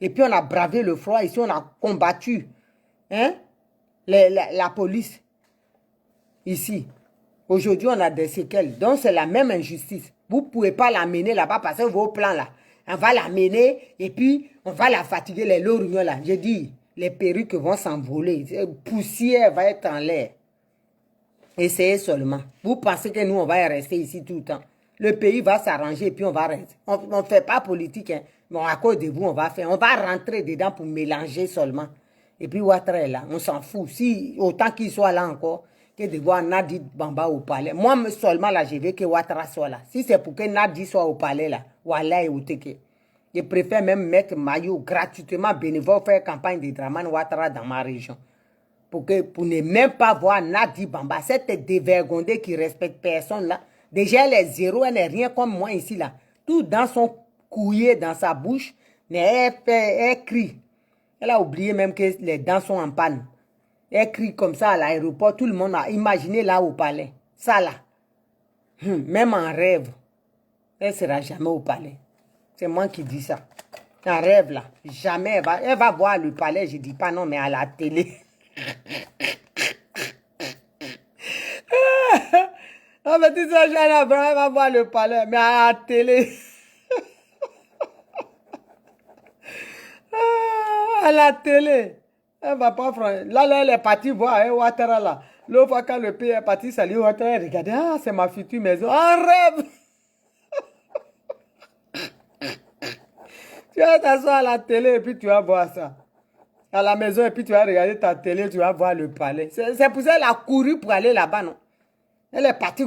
Et puis on a bravé le froid. Ici, on a combattu hein, la police. Ici. Aujourd'hui, on a des séquelles. Donc, c'est la même injustice. Vous ne pouvez pas l'amener là-bas parce que vos plans là, on va l'amener et puis on va la fatiguer, les lorgnons là. J'ai dit, les perruques vont s'envoler. Poussière va être en l'air. Essayez seulement. Vous pensez que nous, on va rester ici tout le temps. Le pays va s'arranger et puis on va rester. On ne fait pas politique. Hein. Bon, à cause de vous, on va faire. On va rentrer dedans pour mélanger seulement. Et puis Ouattara est là. On s'en fout. Si, autant qu'il soit là encore, que de voir Nadi Bamba au palais. Moi seulement là, je veux que Ouattara soit là. Si c'est pour que Nadi soit au palais là, voilà et Outeke. Je préfère même mettre maillot gratuitement bénévole faire campagne de Draman Ouattara dans ma région. Pour ne même pas voir Nadi Bamba, cette dévergondée qui respecte personne là. Déjà, elle est zéro, elle n'est rien comme moi ici là. Tout dans son couillé, dans sa bouche, elle crie. Elle a oublié même que les dents sont en panne. Elle crie comme ça à l'aéroport, tout le monde a imaginé là au palais. Ça là. Même en rêve, elle ne sera jamais au palais. C'est moi qui dis ça. En rêve là, jamais elle va voir le palais, je dis pas non, mais à la télé. Ah, mais tu sais, Jeanne Abraham va voir le palais, mais à la télé. À la télé. Elle va pas franchir. Là, elle est partie voir Ouattara là. L'autre fois, quand le pays est parti, salut Ouattara, elle regardait, ah, c'est ma future maison. En rêve. Tu vas t'asseoir à la télé et puis tu vas voir ça. À la maison et puis tu vas regarder ta télé, tu vas voir le palais. C'est pour ça qu'elle a couru pour aller là-bas, non? Elle est partie,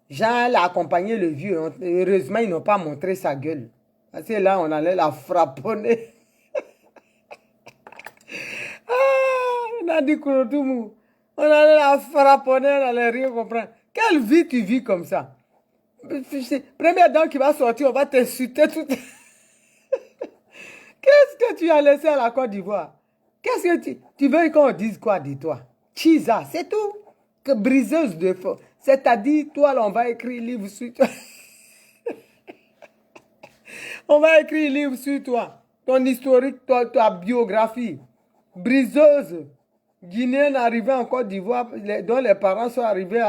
Jean, elle a accompagné le vieux. Heureusement, ils n'ont pas montré sa gueule. Parce que là, on allait la frapponner. Nadi Kurotumu. On allait la frapponner, elle allait rien comprendre. Quelle vie tu vis comme ça? Première dame qui va sortir, on va t'insulter tout. Qu'est-ce que tu as laissé à la Côte d'Ivoire? Qu'est-ce que tu veux qu'on dise quoi de toi? Chisa, c'est tout. Que briseuse de feu. C'est-à-dire, toi, là, on va écrire un livre sur toi. On va écrire un livre sur toi. Ton historique, ta biographie. Briseuse. Guinéenne arrivée en Côte d'Ivoire, dont les parents sont arrivés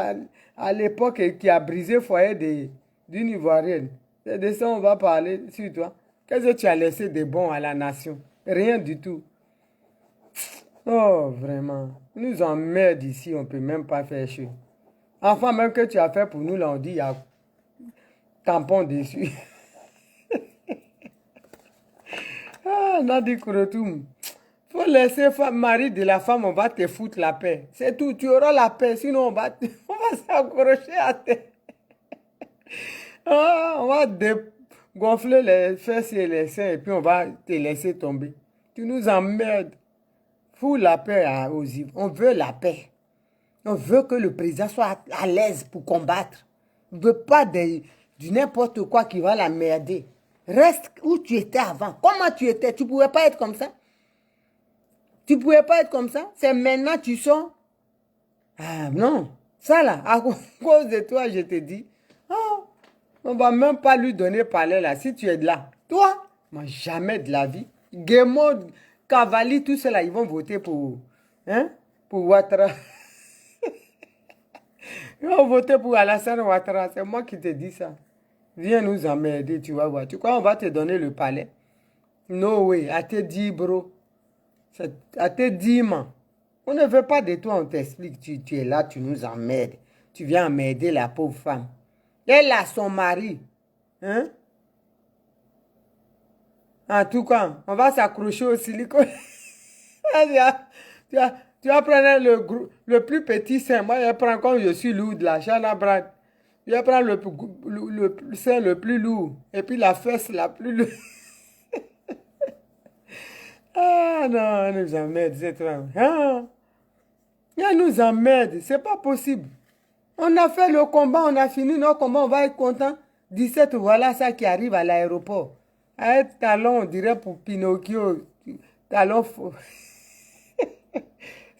à l'époque et qui a brisé le foyer d'une Ivoirienne. C'est de ça qu'on va parler sur toi. Qu'est-ce que tu as laissé de bon à la nation? Rien du tout. Oh, vraiment. Nous emmerde ici, on ne peut même pas faire chaud. Enfin, même que tu as fait pour nous, là, on dit, il y a tampon dessus. Ah, Nadi Kurotum. Faut laisser mari de la femme, on va te foutre la paix. C'est tout, tu auras la paix, sinon on va s'accrocher à terre. Ah, on va gonfler les fesses et les seins et puis on va te laisser tomber. Tu nous emmerdes. Fous la paix aux Ivoiriens. On veut la paix. On veut que le président soit à l'aise pour combattre. On ne veut pas des du n'importe quoi qui va la merder. Reste où tu étais avant. Comment tu étais? Tu ne pouvais pas être comme ça. Tu ne pouvais pas être comme ça. C'est maintenant que tu sors. Ah non. Ça là, à cause de toi, je te dis. Oh, on ne va même pas lui donner parler là. Si tu es là. Toi, moi, jamais de la vie. Guémon, Cavali, tout cela, ils vont voter pour Ouattara. Ils vont voter pour Alassane Ouattara. C'est moi qui te dis ça. Viens nous emmerder, tu vas voir. Tu crois on va te donner le palais? No way. À te dire, bro. À te dire, man. On ne veut pas de toi, on t'explique. Tu es là, tu nous emmerdes. Tu viens emmerder la pauvre femme. Elle a son mari. Hein? En tout cas, on va s'accrocher au silicone. tu vas prendre le plus petit sein. Moi, je prends comme je suis lourd, la Chana Brad. Je vais prendre le sein le plus lourd. Et puis la fesse la plus lourde. Ah non, elle nous emmerde, cette femme. Ah, elle nous emmerde, c'est pas possible. On a fait le combat, on a fini nos combats, on va être content. 17, voilà ça qui arrive à l'aéroport. Avec talon, on dirait pour Pinocchio. Talon faux.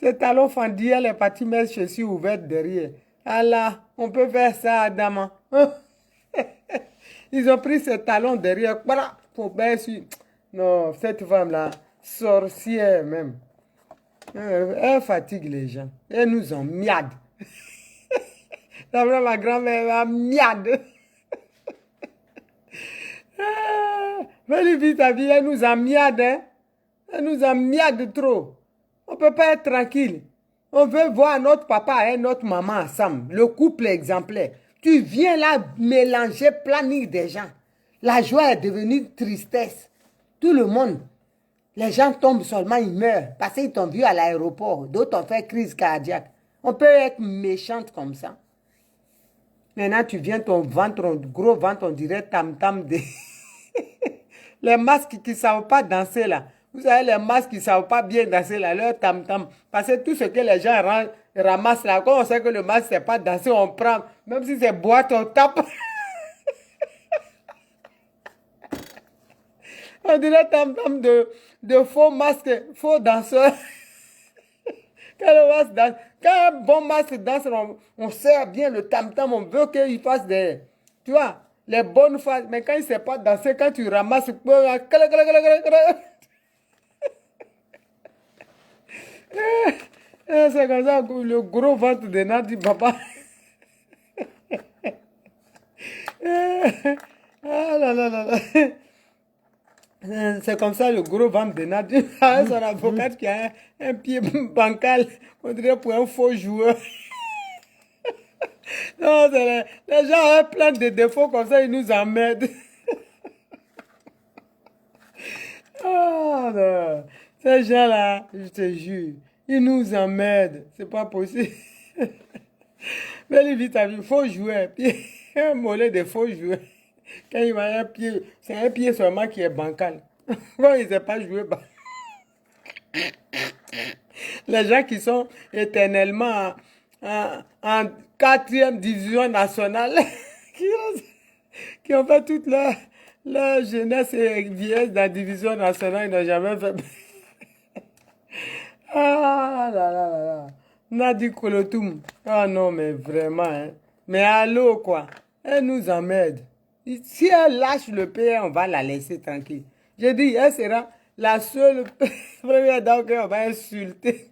Ce talon fendu, elle est partie mettre chaussures ouvertes derrière. Allah, on peut faire ça, Adama. Ils ont pris ce talon derrière pour baisser. Non, cette femme-là, sorcière même. Elle fatigue les gens. Elle nous emmerde. D'après ma grand-mère, elle miade. Mais vite ta vie, elle nous emmerde. Hein? Elle nous emmerde trop. On ne peut pas être tranquille. On veut voir notre papa et notre maman ensemble. Le couple exemplaire. Tu viens là mélanger planning des gens. La joie est devenue tristesse. Tout le monde. Les gens tombent seulement, ils meurent. Parce qu'ils t'ont vu à l'aéroport. D'autres ont fait crise cardiaque. On peut être méchante comme ça. Maintenant, tu viens, ton ventre, ton gros ventre, on dirait tam-tam de... Les masques qui ne savent pas danser là. Vous savez, les masques qui ne savent pas bien danser là, leur tam-tam. Parce que tout ce que les gens ramassent là, quand on sait que le masque ne sait pas danser, on prend. Même si c'est boîte, on tape. On dirait tam-tam de faux masques, faux danseurs. Quand un bon masque danse, on sert bien le tam-tam, on veut qu'il fasse des... Tu vois, les bonnes phases. Mais quand il ne sait pas danser, quand tu ramasses... C'est comme ça, le gros ventre de Nadi, papa. Ah là là là là. C'est comme ça le gros ventre de Nadi. Son avocate qui a un pied bancal, on dirait pour un faux joueur. Non, les gens ont plein de défauts comme ça, ils nous emmerdent. Ah non. Ces gens-là, je te jure, ils nous emmerdent. C'est pas possible. Mais les vitamines, il faut jouer. Puis, un mollet de faux joueurs. Quand il va un pied, c'est un pied seulement qui est bancal. Quand il ne sait pas jouer, les gens qui sont éternellement en 4e division nationale, qui ont fait toute leur jeunesse et vieillesse dans la division nationale, ils n'ont jamais fait. Ah là là là là. Nadi Kolotoum. Ah non, mais vraiment. Hein. Mais allô, quoi. Elle nous emmerde. Si elle lâche le pays, on va la laisser tranquille. J'ai dit, elle sera la seule première dame qu'on va insulter.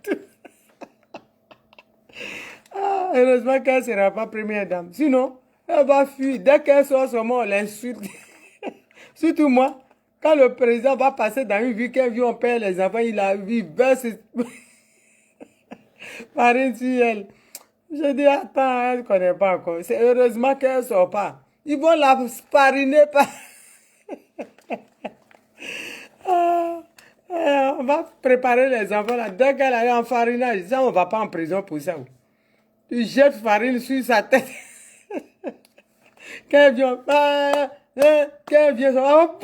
Ah, heureusement qu'elle ne sera pas première dame. Sinon, elle va fuir. Dès qu'elle sort seulement, on l'insulte. Surtout moi, quand le président va passer dans une vie, qu'elle vit, on perd les enfants, il verse Marine sur elle. Je dis, attends, elle ne connaît pas encore. C'est heureusement qu'elle ne sort pas. Ils vont la fariner par... on va préparer les enfants là. Dès qu'elle est en farinage, ça, on ne va pas en prison pour ça. Tu jettes farine sur sa tête. Quand elle vient, ça va...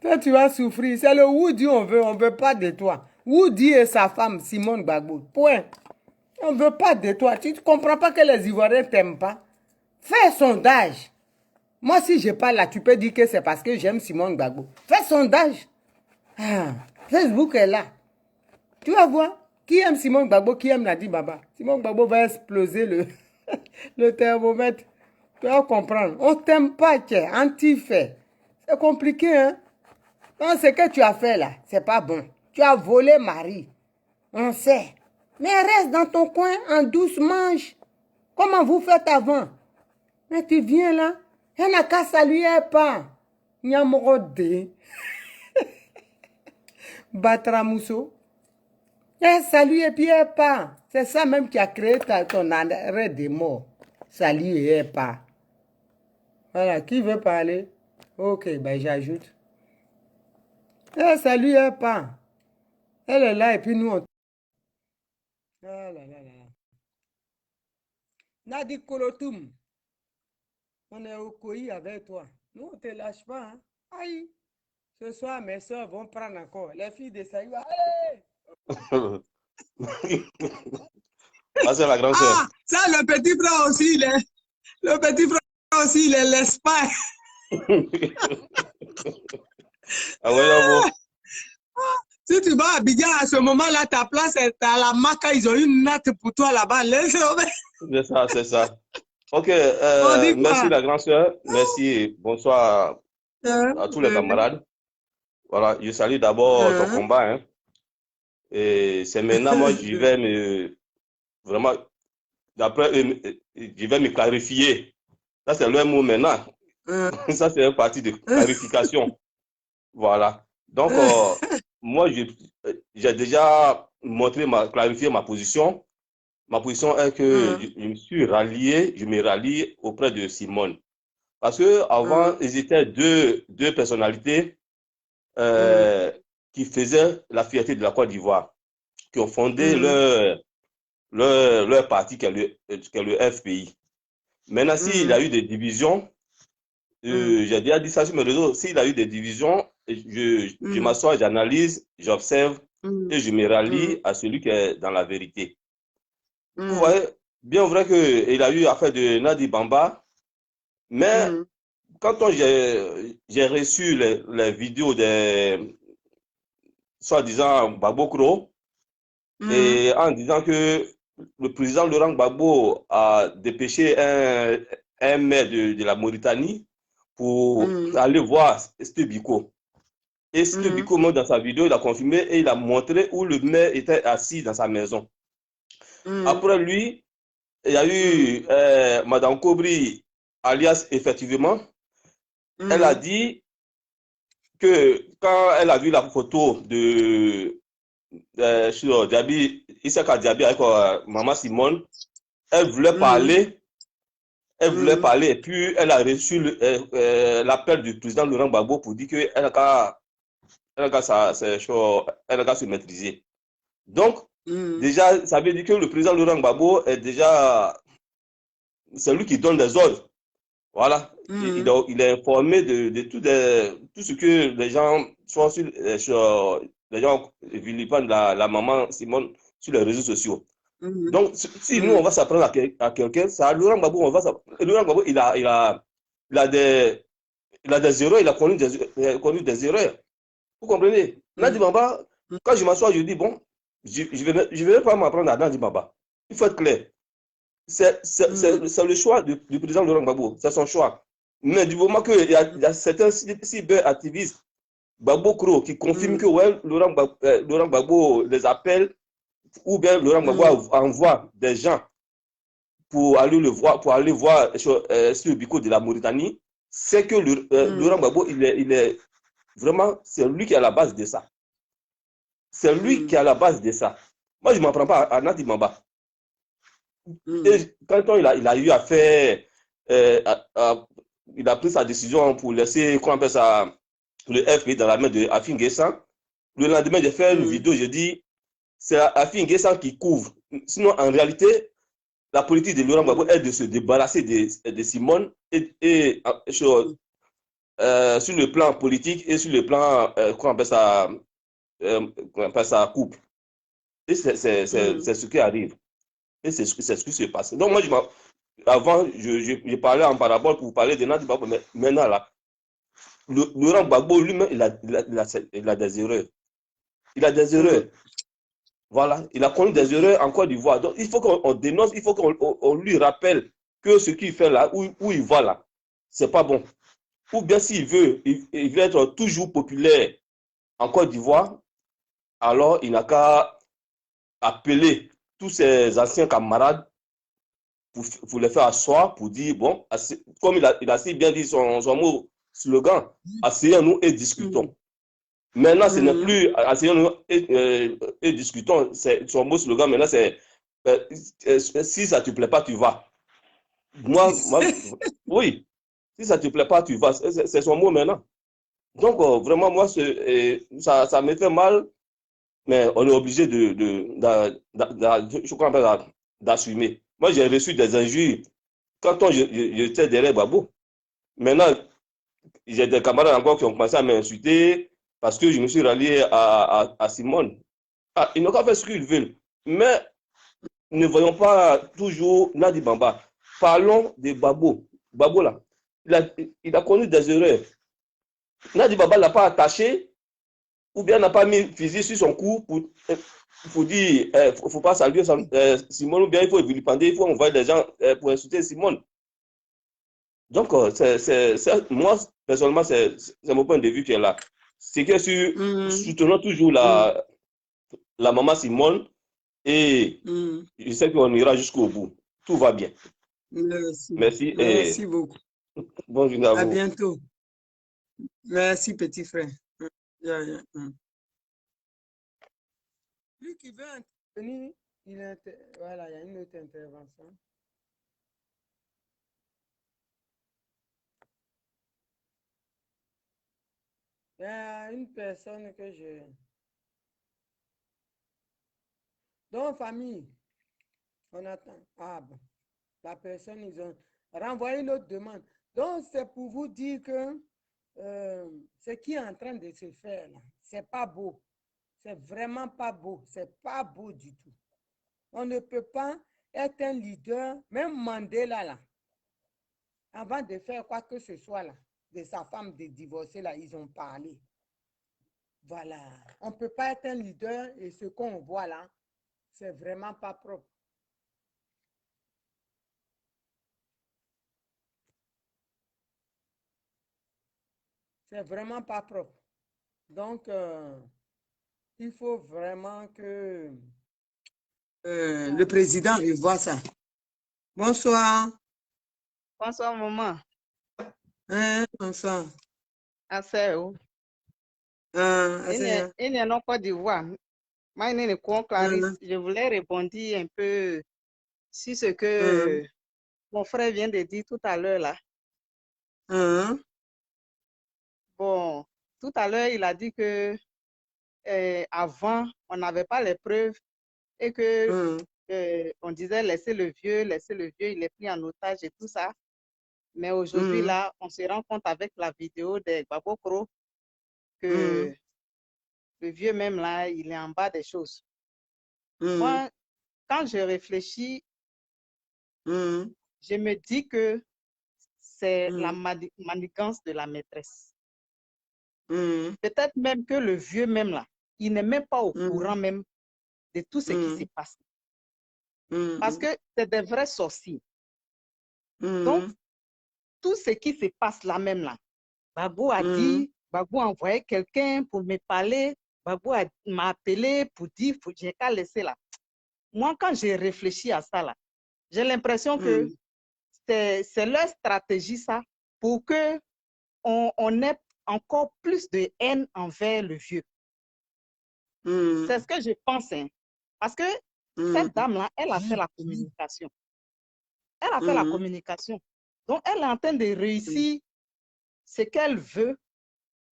Toi, tu vas souffrir. C'est le Woody on veut pas de toi. Woody et sa femme, Simone Gbagbo. Point. On ne veut pas de toi. Tu ne comprends pas que les Ivoiriens ne t'aiment pas. Fais un sondage. Moi, si je parle là, tu peux dire que c'est parce que j'aime Simone Gbagbo. Fais sondage. Ah, Facebook est là. Tu vas voir. Qui aime Simone Gbagbo, qui aime Nadi Baba. Simone Gbagbo va exploser le thermomètre. Tu vas comprendre. On ne t'aime pas, tu es anti-fait. C'est compliqué, hein. Non, ce que tu as fait là, c'est pas bon. Tu as volé Marie. On sait. Mais reste dans ton coin en douce, mange. Comment vous faites avant? Mais tu viens là. Il n'y a qu'à saluer pas. Il y a morode. Batramousso. Salut et puis pas. C'est ça même qui a créé ton arrêt de mort. Salut et pas. Voilà, qui veut parler? Ok, ben j'ajoute. Salut et pas. Elle est là et puis nous on... Ah là là là. Nadi Kolotoum. On est au Koyi avec toi. Nous, on ne te lâche pas. Hein? Aïe. Ce soir, mes soeurs vont prendre encore. Les filles de Saïou. Allez! Ah, c'est la grande sœur. Ah, ça, le petit frère aussi, il est l'Espagne. Ah ouais, bon. Si tu vas à Abidjan, à ce moment-là, ta place est à la Maca, ils ont une natte pour toi là-bas. C'est ça, c'est ça. Ok, On dit quoi? merci la grande sœur. Merci, bonsoir à tous les camarades. Voilà, je salue d'abord ton combat. Hein. Et c'est maintenant, moi, je vais me... Vraiment, d'après, je vais me clarifier. Ça, c'est le mot maintenant. Ça, c'est une partie de clarification. Voilà. Donc, moi, j'ai déjà clarifié ma position. Ma position est que je me rallie auprès de Simone. Parce que avant, ils étaient deux personnalités qui faisaient la fierté de la Côte d'Ivoire, qui ont fondé leur parti qui est le FPI. Maintenant, s'il y a eu des divisions, j'ai déjà dit ça sur mes réseaux, s'il y a eu des divisions, je m'assois, j'analyse, j'observe et je me rallie à celui qui est dans la vérité. Vous voyez, bien vrai qu'il a eu affaire de Nadi Bamba, mais quand j'ai reçu les vidéos des soi-disant Gbagbo Kro, et en disant que le président Laurent Gbagbo a dépêché un maire de la Mauritanie pour aller voir Stebiko. Et Stebiko, dans sa vidéo, il a confirmé et il a montré où le maire était assis dans sa maison. Après lui, il y a eu Madame Kobri, alias effectivement, elle a dit que quand elle a vu la photo sur Diaby, Issaka Diaby avec Maman Simone, elle voulait parler. Elle voulait parler et puis elle a reçu l'appel du président Laurent Gbagbo pour dire qu'elle a qu'à se maîtriser. Donc, déjà, ça veut dire que le président Laurent Gbagbo est déjà, c'est lui qui donne des ordres. Voilà. Il est informé de tout ce que les gens sont sur les gens vilipendent la maman Simone sur les réseaux sociaux. Donc, si nous, on va s'apprendre à quelqu'un, ça, Laurent Gbagbo, Laurent Gbagbo, il a des erreurs, il a connu des erreurs. Vous comprenez? Nadi Bamba, quand je m'assois, je dis, bon, je ne vais pas m'apprendre à Nadi Bamba. Il faut être clair. C'est le choix du président Laurent Gbagbo, c'est son choix. Mais du moment qu'il y a certains cyber-activistes, Gbagbo Kro, qui confirment que ouais, Laurent Gbagbo les appelle, ou bien Laurent Gbagbo envoie des gens pour aller le voir, pour aller voir sur le bico de la Mauritanie, c'est que Laurent Gbagbo, il est vraiment, c'est lui qui est à la base de ça. C'est lui qui est à la base de ça. Moi, je ne m'en prends pas à Nadi Bamba. Et quand il a eu à faire, il a pris sa décision pour laisser, comment on appelle ça, le FPI dans la main de Afin Guessan. Le lendemain, j'ai fait une vidéo, j'ai dit, c'est Afin Guessan qui couvre. Sinon, en réalité, la politique de Laurent Gbagbo est de se débarrasser de Simone et sur le plan politique et sur le plan, comment on appelle ça, couple. Et c'est ce qui arrive. Et c'est ce qui se passe. Donc, moi, avant, je parlais en parabole pour vous parler de Nadi Babo, mais maintenant, là, Laurent Gbagbo lui-même, il a des erreurs. Il a des erreurs. Voilà, il a connu des erreurs en Côte d'Ivoire. Donc, il faut qu'on dénonce, il faut qu'on lui rappelle que ce qu'il fait là, où il va là, c'est pas bon. Ou bien s'il veut, il veut être toujours populaire en Côte d'Ivoire, alors il n'a qu'à appeler tous ses anciens camarades pour les faire asseoir, pour dire, bon, comme il a si bien dit son mot slogan, asseyons-nous et discutons. Maintenant, ce n'est plus asseyons-nous et discutons. Son mot slogan, maintenant, c'est si ça ne te plaît pas, tu vas. Moi, oui, si ça ne te plaît pas, tu vas. C'est son mot maintenant. Donc, vraiment, moi, ça me fait mal, mais on est obligé d'assumer. Moi, j'ai reçu des injures quand j'étais derrière Babo. Maintenant, j'ai des camarades encore qui ont commencé à m'insulter parce que je me suis rallié à Simone. Ah, ils n'ont qu'à faire ce qu'ils veulent. Mais ne voyons pas toujours Nadi Bamba. Parlons de Babo. Babo, là, il a connu des erreurs. Nadi Bamba ne l'a pas attaché ou bien n'a pas mis fusil sur son cou pour dire il ne faut pas saluer Simone ou bien il faut vilipender, il faut envoyer des gens pour insulter Simone. Donc, moi, personnellement, c'est mon point de vue qui est là. C'est que soutenons toujours la maman Simone et je sais qu'on ira jusqu'au bout. Tout va bien. Merci. Merci. Merci beaucoup. Bonne journée à vous. À bientôt. Merci, petit frère. Lui qui veut intervenir, voilà, il y a une autre intervention. Il y a une personne que je... Dans la famille, on attend. Ah bon, la personne, ils ont renvoyé une autre demande. Donc, c'est pour vous dire que ce qui est en train de se faire, là, c'est pas beau. C'est vraiment pas beau. C'est pas beau du tout. On ne peut pas être un leader, même Mandela, là, avant de faire quoi que ce soit, là, de sa femme de divorcer, là, ils ont parlé. Voilà. On ne peut pas être un leader et ce qu'on voit là, c'est vraiment pas propre. C'est vraiment pas propre. Donc, il faut vraiment que le président revoie ça. Bonsoir. Bonsoir, maman. Bonsoir. Assez, oh. Il n'y a pas Côte d'Ivoire. Moi, je voulais répondre un peu sur ce que mon frère vient de dire tout à l'heure là. Bon, tout à l'heure, il a dit que avant, on n'avait pas les preuves et que on disait laissez le vieux, il est pris en otage et tout ça. Mais aujourd'hui, là, on se rend compte avec la vidéo de Gbagbo que le vieux même là, il est en bas des choses. Moi, quand je réfléchis, je me dis que c'est la manigance de la maîtresse. Peut-être même que le vieux même là, il n'est même pas au courant même de tout ce qui se passe. Parce que c'est des vrais sorciers. Donc, tout ce qui se passe là même là, Gbagbo a dit, Gbagbo a envoyé quelqu'un pour me parler, Gbagbo m'a appelé pour dire, j'ai qu'à laisser là. Moi, quand j'ai réfléchi à ça là, j'ai l'impression que c'est leur stratégie ça, pour que on ait encore plus de haine envers le vieux. C'est ce que je pense, hein. Parce que cette dame-là, elle a fait la communication. Elle a fait la communication. Donc, elle est en train de réussir ce qu'elle veut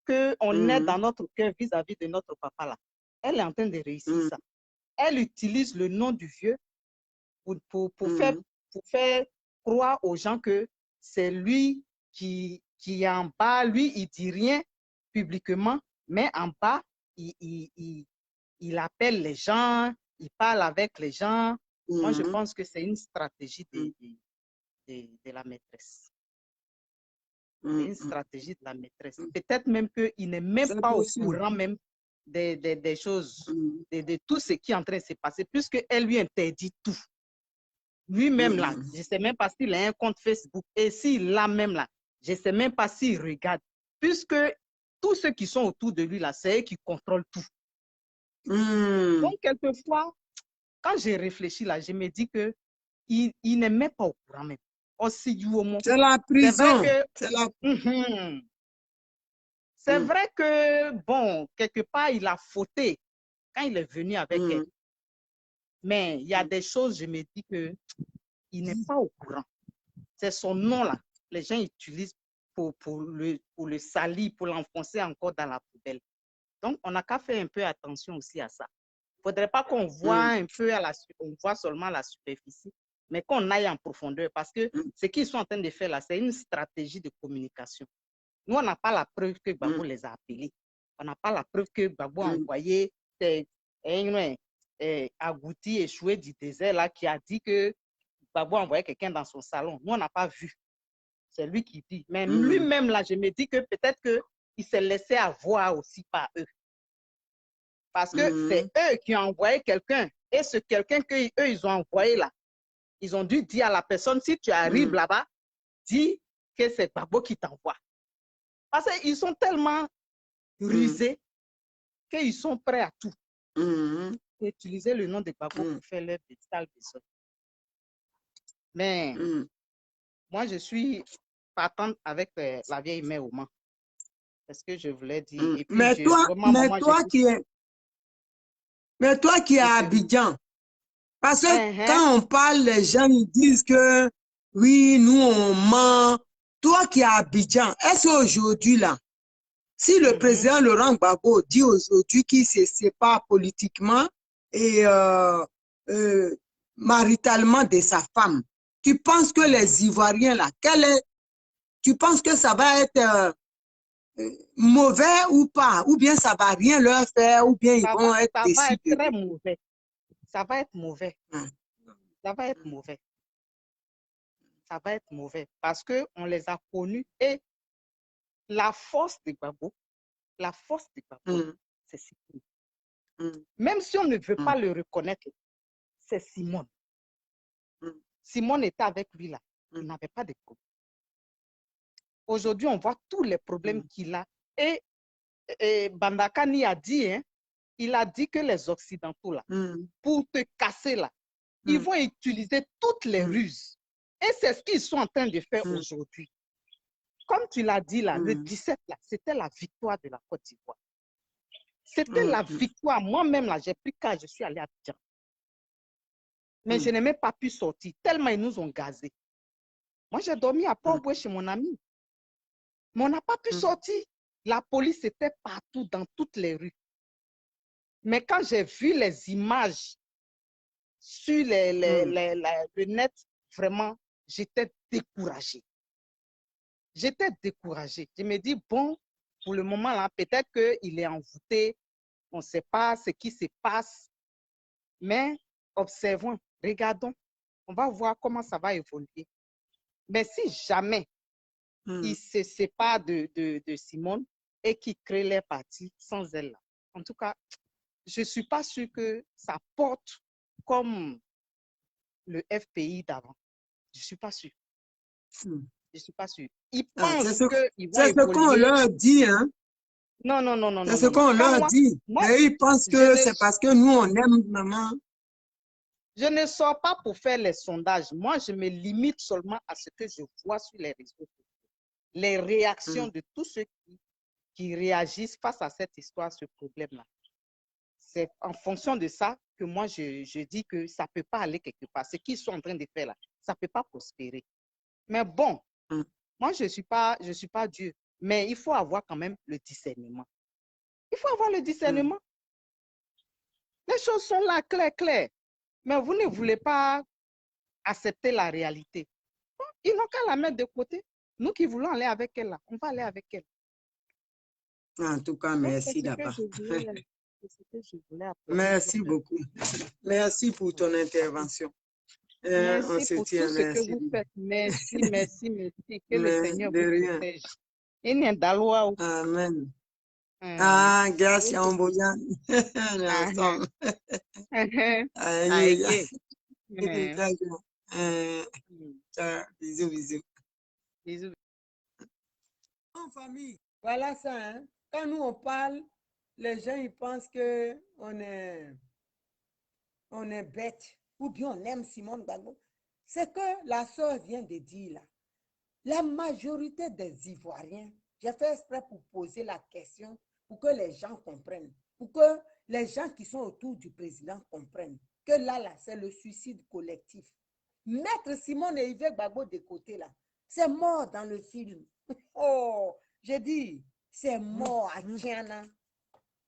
qu'on ait dans notre cœur vis-à-vis de notre papa là. Elle est en train de réussir ça. Elle utilise le nom du vieux pour faire croire aux gens que c'est lui qui est en bas. Lui, il ne dit rien publiquement, mais en bas, il appelle les gens, il parle avec les gens. Moi, je pense que c'est une stratégie de la maîtresse. C'est une stratégie de la maîtresse. Peut-être même qu'il n'est même pas au courant même des choses, de tout ce qui est en train de se passer, puisqu'elle lui interdit tout. Lui-même, là, je ne sais même pas s'il a un compte Facebook. Et s'il l'a même là, je ne sais même pas s'il regarde. Puisque tous ceux qui sont autour de lui, là, c'est eux qui contrôlent tout. Donc, quelquefois, quand j'ai réfléchi là, je me dis qu'il n'est même pas au courant même. Aussi du moment. C'est la prison. C'est vrai que, bon, quelque part, il a fauté quand il est venu avec elle. Mais il y a des choses, je me dis qu'il n'est pas au courant. C'est son nom là. Les gens utilisent pour le salir, pour l'enfoncer encore dans la poubelle. Donc, on n'a qu'à faire un peu attention aussi à ça. Il ne faudrait pas qu'on voit un peu on voit seulement la superficie, mais qu'on aille en profondeur. Parce que ce qu'ils sont en train de faire là, c'est une stratégie de communication. Nous, on n'a pas la preuve que Gbagbo les a appelés. On n'a pas la preuve que Gbagbo a envoyé Agouti échoué du désert là, qui a dit que Gbagbo a envoyé quelqu'un dans son salon. Nous, on n'a pas vu. C'est lui qui dit. Mais lui-même, là, je me dis que peut-être qu'il s'est laissé avoir aussi par eux. Parce que c'est eux qui ont envoyé quelqu'un. Et ce quelqu'un qu'eux, ils ont envoyé là, ils ont dû dire à la personne, si tu arrives là-bas, dis que c'est Gbagbo qui t'envoie. Parce qu'ils sont tellement rusés qu'ils sont prêts à tout. Utiliser le nom de Gbagbo pour faire leur sale besoin. Mais moi, je suis partante avec la vieille mère au Mans. C'est ce que je voulais dire. Et puis, mais toi qui es à Abidjan, parce que quand on parle, les gens ils disent que oui, nous on ment. Toi qui es à Abidjan, est-ce qu'aujourd'hui là, si le président Laurent Gbagbo dit aujourd'hui qu'il se sépare politiquement et maritalement de sa femme, tu penses que les Ivoiriens là, tu penses que ça va être mauvais ou pas, ou bien ça va rien leur faire, ou bien ils vont être décidés? Ça va être très mauvais. Ça va être mauvais. Ça va être mauvais. Ça va être mauvais parce qu'on les a connus et la force de Gbagbo, c'est Simone. Même si on ne veut pas le reconnaître, c'est Simone. Simone était avec lui là. Il n'avait pas de problème. Aujourd'hui, on voit tous les problèmes qu'il a. Et Bandakani a dit, il a dit que les Occidentaux là, pour te casser là, ils vont utiliser toutes les ruses. Et c'est ce qu'ils sont en train de faire aujourd'hui. Comme tu l'as dit là, le 17 là, c'était la victoire de la Côte d'Ivoire. C'était la victoire. Moi-même là, j'ai pris cas, je suis allée à Abidjan. Mais je n'ai même pas pu sortir, tellement ils nous ont gazés. Moi, j'ai dormi à Port-Boué chez mon ami. Mais on n'a pas pu sortir. La police était partout, dans toutes les rues. Mais quand j'ai vu les images sur le net, vraiment, j'étais découragée. J'étais découragée. Je me dis, bon, pour le moment, là, peut-être qu'il est envoûté. On ne sait pas ce qui se passe. Mais observons, regardons. On va voir comment ça va évoluer. Mais si jamais il se sépare de Simone et qu'il crée les partis sans elle, là, en tout cas, je ne suis pas sûre que ça porte comme le FPI d'avant. Je ne suis pas sûre. Je ne suis pas sûre. Ils pensent qu'ils vont évoluer. C'est ce qu'on leur dit, hein? Non. C'est ce qu'on leur dit. Et ils pensent que c'est parce que nous, on aime maman. Je ne sors pas pour faire les sondages. Moi, je me limite seulement à ce que je vois sur les réseaux sociaux. Les réactions de tous ceux qui réagissent face à cette histoire, ce problème-là. C'est en fonction de ça que moi, je dis que ça ne peut pas aller quelque part. Ce qu'ils sont en train de faire là, ça ne peut pas prospérer. Mais bon, moi, je ne suis pas Dieu. Mais il faut avoir quand même le discernement. Il faut avoir le discernement. Les choses sont là, claires. Mais vous ne voulez pas accepter la réalité. Bon, ils n'ont qu'à la mettre de côté. Nous qui voulons aller avec elle, là, on va aller avec elle. En tout cas, merci d'abord. C'est ce que je voulais apporter. Merci beaucoup. Merci pour ton intervention. On Merci se pour tient, tout ce que merci. vous faites. Merci, merci, merci. Que le Mais Seigneur de vous rien. protège. Inendalwa. Amen. Ah, gracias, Omboyan. Ensemble. Alléluia. Bisous, bisous. Bisous. En famille, voilà ça. Hein? Quand nous on parle, les gens ils pensent que on est bête ou bien on aime Simone Gbagbo. C'est que la sœur vient de dire là. La majorité des Ivoiriens, j'ai fait exprès pour poser la question pour que les gens comprennent, pour que les gens qui sont autour du président comprennent que là, c'est le suicide collectif. Mettre Simone et Yves Gbagbo de côté là, c'est mort dans le film. Oh, j'ai dit, c'est mort à Kiana.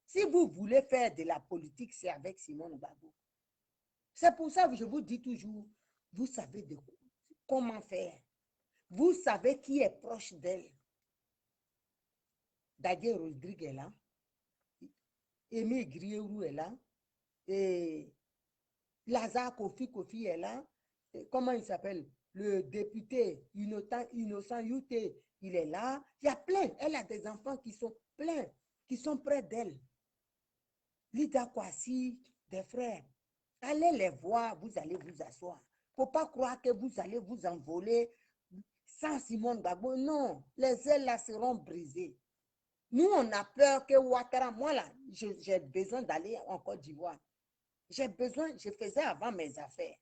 Si vous voulez faire de la politique, c'est avec Simone Gbagbo. C'est pour ça que je vous dis toujours, vous savez comment faire. Vous savez qui est proche d'elle. Dadje Rodrigue est là. Aimé Grierou est là. Et Lazare Kofi est là. Et comment il s'appelle? Le député Innocent Youté, il est là. Il y a plein. Elle a des enfants qui sont pleins, qui sont près d'elle. Lida Kwasi, des frères. Allez les voir, vous allez vous asseoir. Il ne faut pas croire que vous allez vous envoler sans Simone Gbagbo. Non, les ailes là seront brisées. Nous, on a peur que Ouattara, moi là, j'ai besoin d'aller en Côte d'Ivoire. Je faisais avant mes affaires.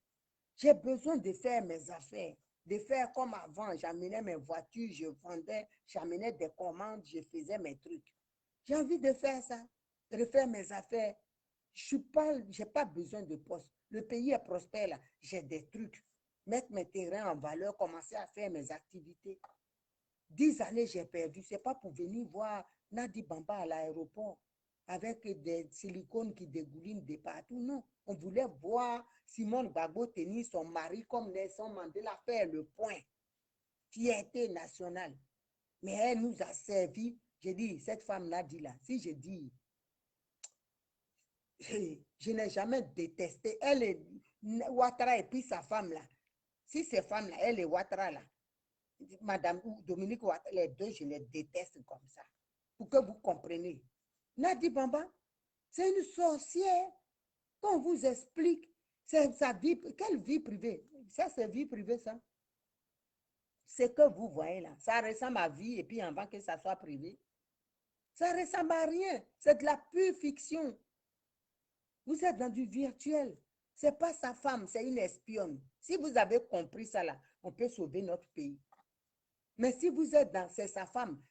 J'ai besoin de faire mes affaires, de faire comme avant. J'amenais mes voitures, je vendais, j'amenais des commandes, je faisais mes trucs. J'ai envie de faire ça, de refaire mes affaires. Je n'ai pas besoin de poste. Le pays est prospère là. J'ai des trucs. Mettre mes terrains en valeur, commencer à faire mes activités. 10 années, j'ai perdu. Ce n'est pas pour venir voir Nadi Bamba à l'aéroport avec des silicones qui dégoulinent de partout. Non, on voulait voir Simone Gbagbo tenir son mari comme Nelson Mandela faire le point. Fierté nationale. Mais elle nous a servi. J'ai dit, cette femme-là dit là, si je dis, je n'ai jamais détesté. Elle est Ouattara et puis sa femme là. Si ces femmes-là, elle est Ouattara là, Madame Dominique Ouattara, les deux, je les déteste comme ça. Pour que vous compreniez. Nadi Bamba, c'est une sorcière. Quand on vous explique, c'est sa vie, quelle vie privée? Ça, c'est vie privée, ça. C'est que vous voyez là. Ça ressemble à vie et puis avant que ça soit privé. Ça ne ressemble à rien. C'est de la pure fiction. Vous êtes dans du virtuel. Ce n'est pas sa femme, c'est une espionne. Si vous avez compris ça là, on peut sauver notre pays. Mais si vous êtes dans, c'est sa femme,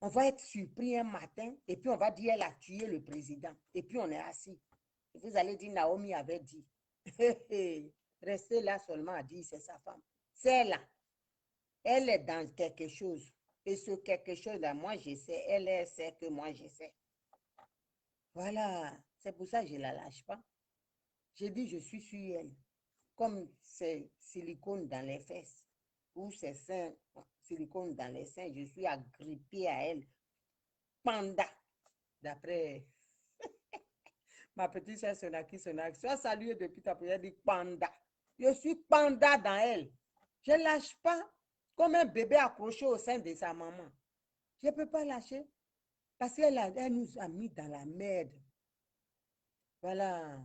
on va être surpris un matin et puis on va dire elle a tué le président. Et puis on est assis. Vous allez dire Naomi avait dit. Restez là seulement à dire c'est sa femme. C'est là. Elle est dans quelque chose. Et ce quelque chose là, moi je sais, elle sait que moi je sais. Voilà. C'est pour ça que je ne la lâche pas. J'ai dit je suis sur elle. Comme c'est silicone dans les fesses. Ou c'est silicone dans les seins, je suis agrippée à elle. Panda. D'après ma petite soeur Sonaki, sois saluée depuis ta prière, dit panda. Je suis panda dans elle. Je ne lâche pas comme un bébé accroché au sein de sa maman. Je ne peux pas lâcher parce qu'elle nous a mis dans la merde. Voilà.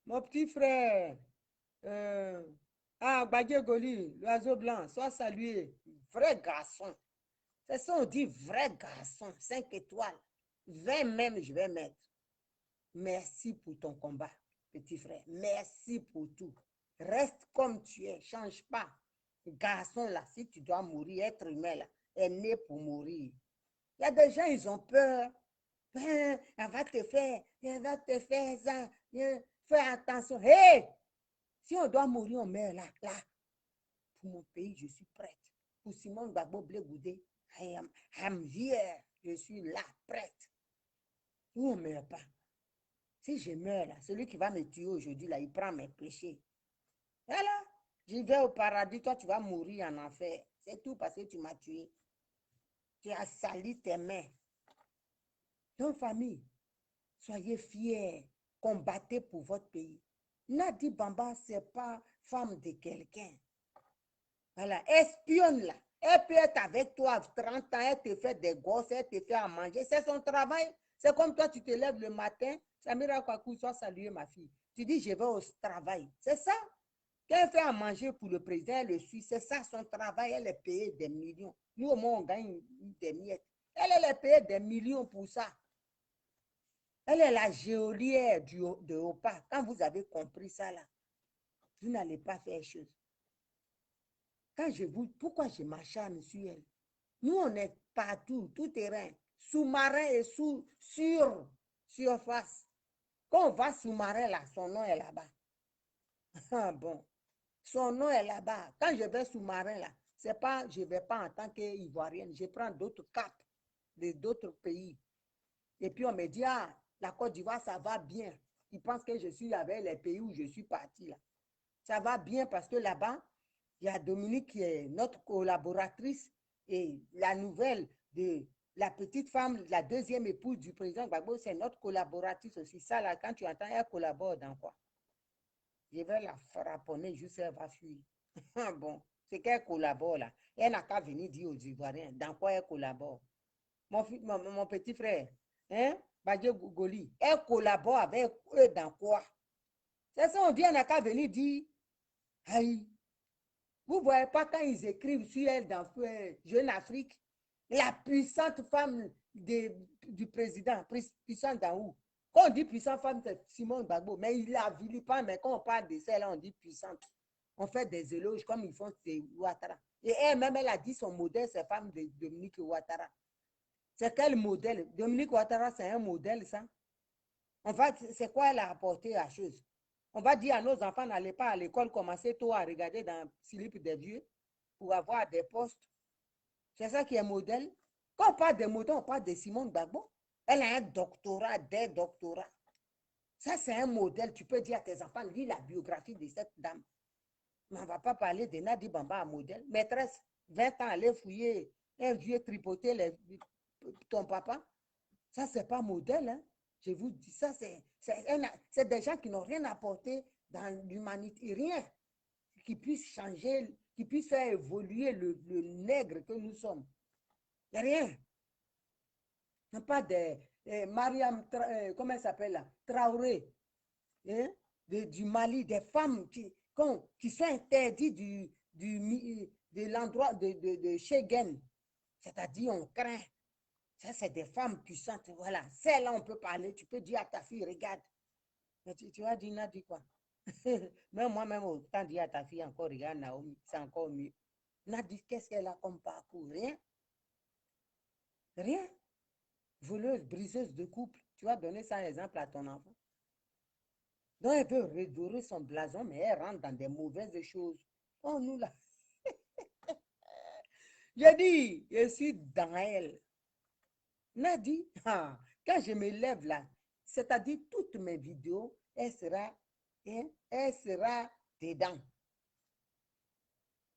Mon petit frère, Badje Goli, l'oiseau blanc, sois salué. Vrai garçon. C'est ça, on dit vrai garçon. 5 étoiles. 20 même, je vais mettre. Merci pour ton combat, petit frère. Merci pour tout. Reste comme tu es. Change pas. Garçon, là, si tu dois mourir, être humain, là, est né pour mourir. Il y a des gens, ils ont peur. Elle va te faire ça. Fais attention. Hé! Si on doit mourir, on meurt là. Pour mon pays, je suis prête. Pour Simone Gbagbo Blé Goudé, I'm here. Je suis là, prête. Ou on ne meurt pas. Si je meurs là, celui qui va me tuer aujourd'hui, là, il prend mes péchés. Voilà. Je vais au paradis, toi, tu vas mourir en enfer. C'est tout parce que tu m'as tué. Tu as sali tes mains. Donc, famille, soyez fiers, combattez pour votre pays. Nadi Bamba, ce n'est pas femme de quelqu'un. Voilà, espionne-la. Elle peut être avec toi à 30 ans, elle te fait des gosses, elle te fait à manger. C'est son travail. C'est comme toi, tu te lèves le matin. Samira Kwaku, sois saluée, ma fille. Tu dis, je vais au travail. C'est ça. Quand elle fait à manger pour le président, elle le suit. C'est ça son travail. Elle est payée des millions. Nous, au moins, on gagne des miettes. Elle est payée des millions pour ça. Elle est la geôlière de OPA. Quand vous avez compris ça, là, vous n'allez pas faire chose. Quand pourquoi je m'acharne sur elle? Nous, on est partout, tout terrain, sous-marin et surface. Quand on va sous-marin, là, son nom est là-bas. Ah bon. Son nom est là-bas. Quand je vais sous-marin, là, c'est pas, je ne vais pas en tant qu'Ivoirienne. Je prends d'autres caps d'autres pays. Et puis, on me dit, ah, la Côte d'Ivoire, ça va bien. Ils pensent que je suis avec les pays où je suis partie, là. Ça va bien parce que là-bas, il y a Dominique qui est notre collaboratrice et la nouvelle de la petite femme, la deuxième épouse du président Gbagbo, c'est notre collaboratrice aussi. Ça, là, quand tu entends, elle collabore dans quoi? Je vais la frapponner, juste elle va fuir. Bon, c'est qu'elle collabore là. Elle n'a qu'à venir dire aux Ivoiriens dans quoi elle collabore. Mon petit frère, hein, Badje Goli, elle collabore avec eux dans quoi? C'est ça, on dit, elle n'a qu'à venir dire, aïe. Vous ne voyez pas quand ils écrivent sur elle dans Jeune Afrique, la puissante femme du président, puissante dans où? Quand on dit puissante femme, c'est Simone Gbagbo, mais il la vilipende, mais quand on parle de celle-là, on dit puissante. On fait des éloges comme ils font de Ouattara. Et elle-même, elle a dit son modèle, c'est femme de Dominique Ouattara. C'est quel modèle? Dominique Ouattara, c'est un modèle, ça? En fait, c'est quoi elle a apporté à chose? On va dire à nos enfants, n'allez pas à l'école, commencez tôt à regarder dans le slip des vieux pour avoir des postes. C'est ça qui est modèle. Quand on parle de modèle, on parle de Simone Gbagbo. Elle a un doctorat, des doctorats. Ça, c'est un modèle. Tu peux dire à tes enfants, lis la biographie de cette dame. Mais on ne va pas parler de Nadi Bamba à modèle. Maîtresse, 20 ans, aller fouiller un vieux tripoter ton papa. Ça, ce n'est pas modèle, hein? Je vous dis ça, c'est des gens qui n'ont rien apporté dans l'humanité, rien qui puisse changer, qui puisse faire évoluer le nègre que nous sommes. Il n'y a rien. Il n'y a pas de Mariam, comment elle s'appelle là? Traoré, hein? Du Mali, des femmes qui sont interdites de l'endroit de Schengen. C'est-à-dire, on craint. Ça, c'est des femmes puissantes. Voilà. Celle-là, on peut parler. Tu peux dire à ta fille, regarde. Mais tu vas dire, Nadi quoi? Même moi-même, autant dire à ta fille encore, regarde Naomi, c'est encore mieux. Nadi, qu'est-ce qu'elle a comme parcours? Rien. Rien. Voleuse, briseuse de couple. Tu vas donner ça exemple à ton enfant. Donc, elle peut redorer son blason, mais elle rentre dans des mauvaises choses. Oh, nous là. J'ai dit, je suis dans elle. Nadi, quand je me lève là, c'est-à-dire toutes mes vidéos, elle sera dedans.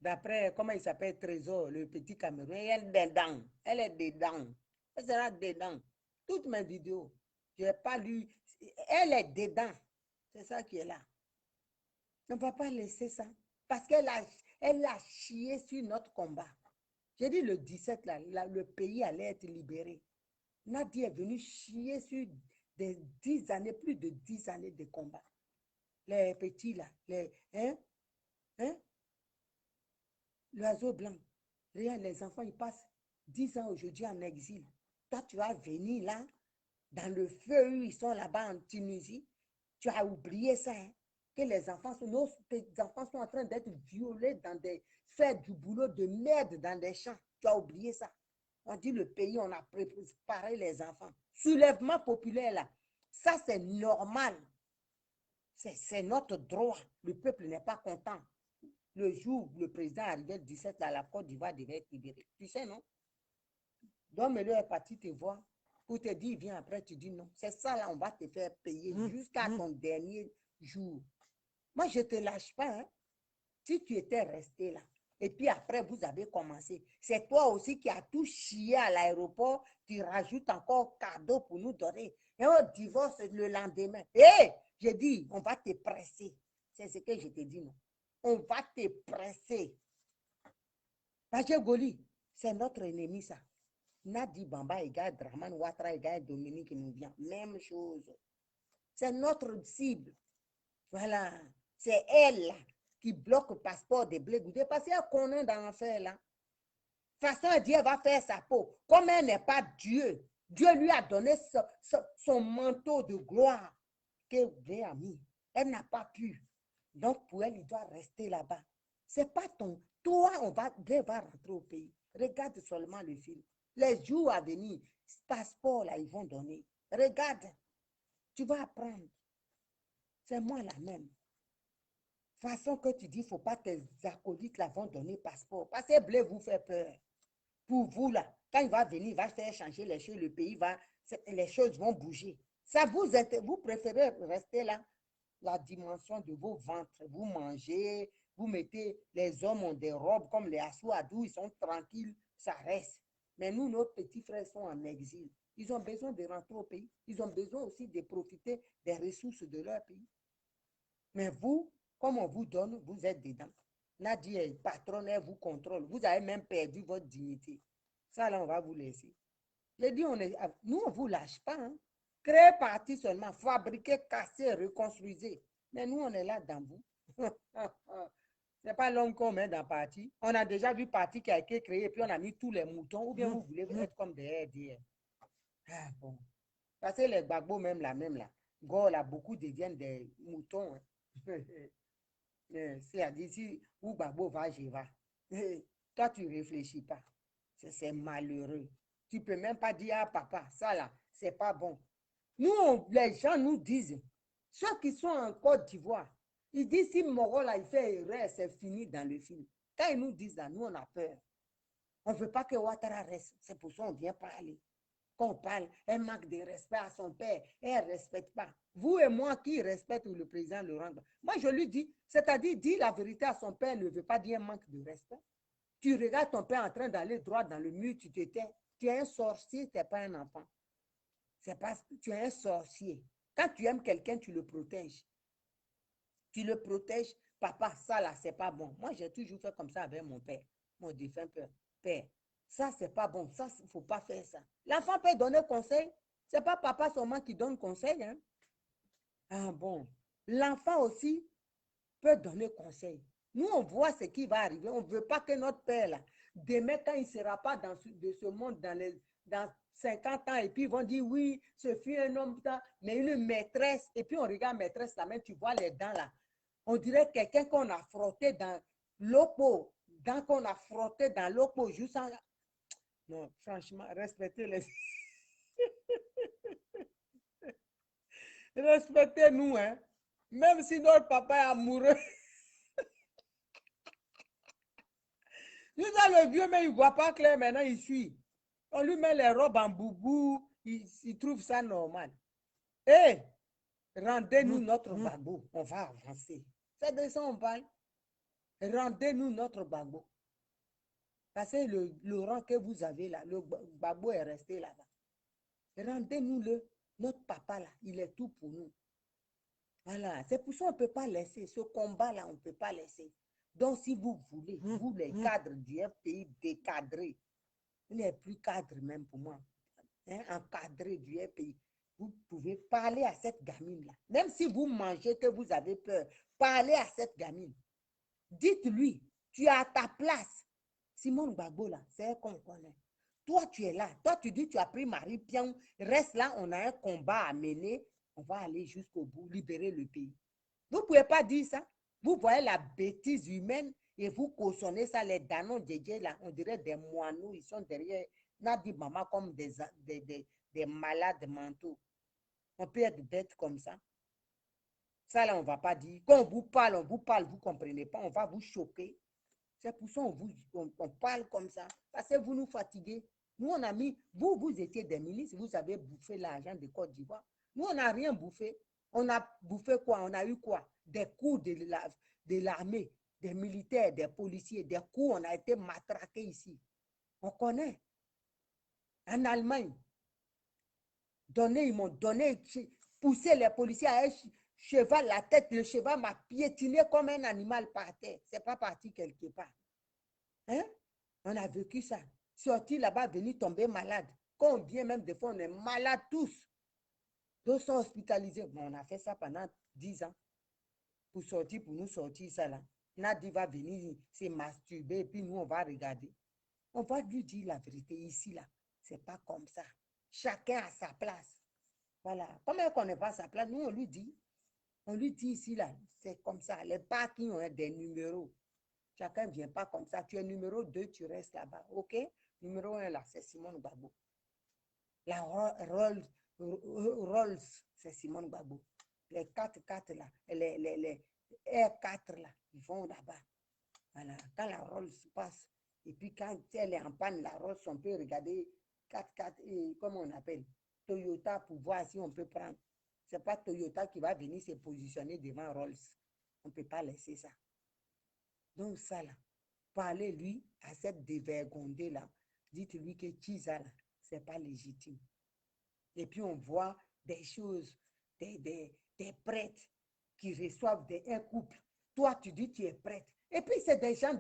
D'après, comment il s'appelle, Trésor, le petit Cameroun, elle est dedans. Elle est dedans. Elle sera dedans. Toutes mes vidéos. Je n'ai pas lu. Elle est dedans. C'est ça qui est là. On ne va pas laisser ça. Parce qu'elle a chié sur notre combat. J'ai dit le 17, là, le pays allait être libéré. Nadi est venu chier sur des 10 années, plus de 10 années de combat. Les petits là, l'oiseau blanc. Regarde, les enfants, ils passent 10 ans aujourd'hui en exil. Toi, tu vas venir là, dans le feu, ils sont là-bas en Tunisie. Tu as oublié ça, hein? Que nos enfants sont en train d'être violés faire du boulot de merde dans des champs. Tu as oublié ça. On dit le pays, on a préparé les enfants. Soulèvement populaire là, ça c'est normal. C'est notre droit. Le peuple n'est pas content. Le jour où le président arrivait le 17, là, la Côte d'Ivoire devait être libérée. Tu sais, non? Donc, Melo est parti te voir pour te dire, viens après, tu dis non. C'est ça, là, on va te faire payer jusqu'à ton dernier jour. Moi, je ne te lâche pas. Hein? Si tu étais resté là, Et puis après, vous avez commencé. C'est toi aussi qui as tout chié à l'aéroport. Tu rajoutes encore cadeau pour nous donner. Et on divorce le lendemain. Hé, j'ai dit, on va te presser. C'est ce que je te dis, non? On va te presser. Bachir Goli, c'est notre ennemi, ça. Nadi Bamba égale Draman Ouattara égale Dominique nous vient. Même chose. C'est notre cible. Voilà. C'est elle là, qui bloque le passeport de Blé Goudé parce qu'elle connaît dans l'affaire là. De toute façon, Dieu va faire sa peau. Comme elle n'est pas Dieu, Dieu lui a donné son manteau de gloire que Dieu a mis. Elle n'a pas pu. Donc, pour elle, il doit rester là-bas. C'est pas ton. Toi, Dieu va rentrer au pays. Regarde seulement le film. Les jours à venir, ce passeport là, ils vont donner. Regarde. Tu vas apprendre. C'est moi la même. Façon que tu dis, il ne faut pas que tes acolytes là vont donner passeport. Parce que Blé vous fait peur. Pour vous là, quand il va venir, il va faire changer les choses, le pays va, les choses vont bouger. Ça vous préférez rester là, la dimension de vos ventres. Vous mangez, vous mettez, les hommes ont des robes comme les Assouadou, ils sont tranquilles, ça reste. Mais nous, nos petits frères sont en exil. Ils ont besoin de rentrer au pays. Ils ont besoin aussi de profiter des ressources de leur pays. Mais vous, comme on vous donne, vous êtes dedans. Nadia est patronne, elle vous contrôle. Vous avez même perdu votre dignité. Ça, là, on va vous laisser. J'ai dit, nous, on ne vous lâche pas. Hein. Créez parti seulement, fabriquez, cassez, reconstruisez. Mais nous, on est là dans vous. Ce n'est pas l'homme qu'on met dans parti. On a déjà vu parti qui a été créé, puis on a mis tous les moutons, ou bien vous voulez être comme des RDR. Ah bon. Parce que les Gbagbo, même là, Go, là, beaucoup deviennent des moutons. Hein. C'est-à-dire, si où Gbagbo va, je vais. Toi, tu ne réfléchis pas. C'est malheureux. Tu ne peux même pas dire, ah papa, ça là, c'est pas bon. Nous, les gens nous disent, ceux qui sont en Côte d'Ivoire, ils disent, si Moro là, il fait erreur, c'est fini dans le film. Quand ils nous disent ça, nous, on a peur. On ne veut pas que Ouattara reste. C'est pour ça qu'on vient parler. Quand on parle, elle manque de respect à son père, elle ne respecte pas. Vous et moi qui respectons le président Laurent, moi je lui dis, c'est-à-dire dire la vérité à son père ne veut pas dire manque de respect. Tu regardes ton père en train d'aller droit dans le mur, tu te tais. Tu es un sorcier, tu n'es pas un enfant. C'est parce que tu es un sorcier. Quand tu aimes quelqu'un, tu le protèges. Tu le protèges. Papa, ça là, c'est pas bon. Moi, j'ai toujours fait comme ça avec mon père, mon défunt père. Ça, c'est pas bon. Ça, il ne faut pas faire ça. L'enfant peut donner conseil. Ce n'est pas papa seulement qui donne conseil. Hein? Ah bon. L'enfant aussi peut donner conseil. Nous, on voit ce qui va arriver. On ne veut pas que notre père, là, demain, quand il ne sera pas dans ce monde, dans 50 ans, et puis ils vont dire, oui, ce fut un homme, mais une maîtresse. Et puis on regarde maîtresse, là, même tu vois les dents, là. On dirait quelqu'un qu'on a frotté dans l'eau, dents qu'on a frotté dans l'eau, juste en... Non, franchement, respectez les... Respectez-nous, hein. Même si notre papa est amoureux. Le vieux, mais il ne voit pas clair maintenant, il suit. On lui met les robes en boubou, il trouve ça normal. Hé, rendez-nous notre Gbagbo, on va avancer. C'est de ça on parle. Rendez-nous notre Gbagbo. Parce que le rang que vous avez là, le Gbagbo est resté là-bas. Rendez-nous-le. Notre papa là, il est tout pour nous. Voilà, c'est pour ça qu'on ne peut pas laisser. Ce combat-là, on ne peut pas laisser. Donc, si vous voulez, vous les cadres du FPI décadrés, vous n'êtes plus cadre même pour moi, hein, encadré du FPI, vous pouvez parler à cette gamine-là. Même si vous mangez, que vous avez peur, parlez à cette gamine. Dites-lui, tu es à ta place. Simone Gbagbo, là, c'est elle qu'on connaît. Toi, tu es là. Toi, tu dis, tu as pris Marie Pion. Reste là, on a un combat à mener. On va aller jusqu'au bout, libérer le pays. Vous ne pouvez pas dire ça. Vous voyez la bêtise humaine et vous cautionnez ça, les Danon Djedje, là, on dirait des moineaux, ils sont derrière Nadi Mama comme des malades mentaux. On peut être bête comme ça. Ça, là, on ne va pas dire. Quand on vous parle, vous ne comprenez pas, on va vous choquer. C'est pour ça qu'on parle comme ça. Parce que vous nous fatiguez. Nous, on a mis, vous étiez des ministres, vous avez bouffé l'argent de Côte d'Ivoire. Nous, on n'a rien bouffé. On a bouffé quoi? On a eu quoi? Des coups de l'armée, des militaires, des policiers, des coups, on a été matraqués ici. On connaît. En Allemagne, ils m'ont donné, poussé les policiers à un cheval, la tête, le cheval m'a piétiné comme un animal par terre. C'est pas parti quelque part. Hein? On a vécu ça. Sorti là-bas, venu tomber malade. Combien même de fois on est malade tous. D'autres sont hospitalisés. Bon, on a fait ça pendant 10 ans. Pour nous sortir ça là. Nadi va venir se masturber et puis nous on va regarder. On va lui dire la vérité ici là. C'est pas comme ça. Chacun a sa place. Voilà. Comment on n'est pas à sa place? Nous on lui dit. On lui dit ici là. C'est comme ça. Les parkings ont des numéros. Chacun ne vient pas comme ça. Tu es numéro 2, tu restes là-bas. OK? Numéro 1 là, c'est Simone Gbagbo. La Rolls, c'est Simone Gbagbo. Les 4x4 là, les R4 là, ils vont là-bas. Voilà. Quand la Rolls passe, et puis quand elle est en panne, la Rolls, on peut regarder 4x4, comment on appelle, Toyota pour voir si on peut prendre. Ce n'est pas Toyota qui va venir se positionner devant Rolls. On ne peut pas laisser ça. Donc ça là, parlez lui à cette dévergondée là, dites-lui que Chiza là, ce n'est pas légitime. Et puis on voit des choses, des prêtres qui reçoivent un couple. Toi, tu dis tu es prêtre. Et puis c'est des gens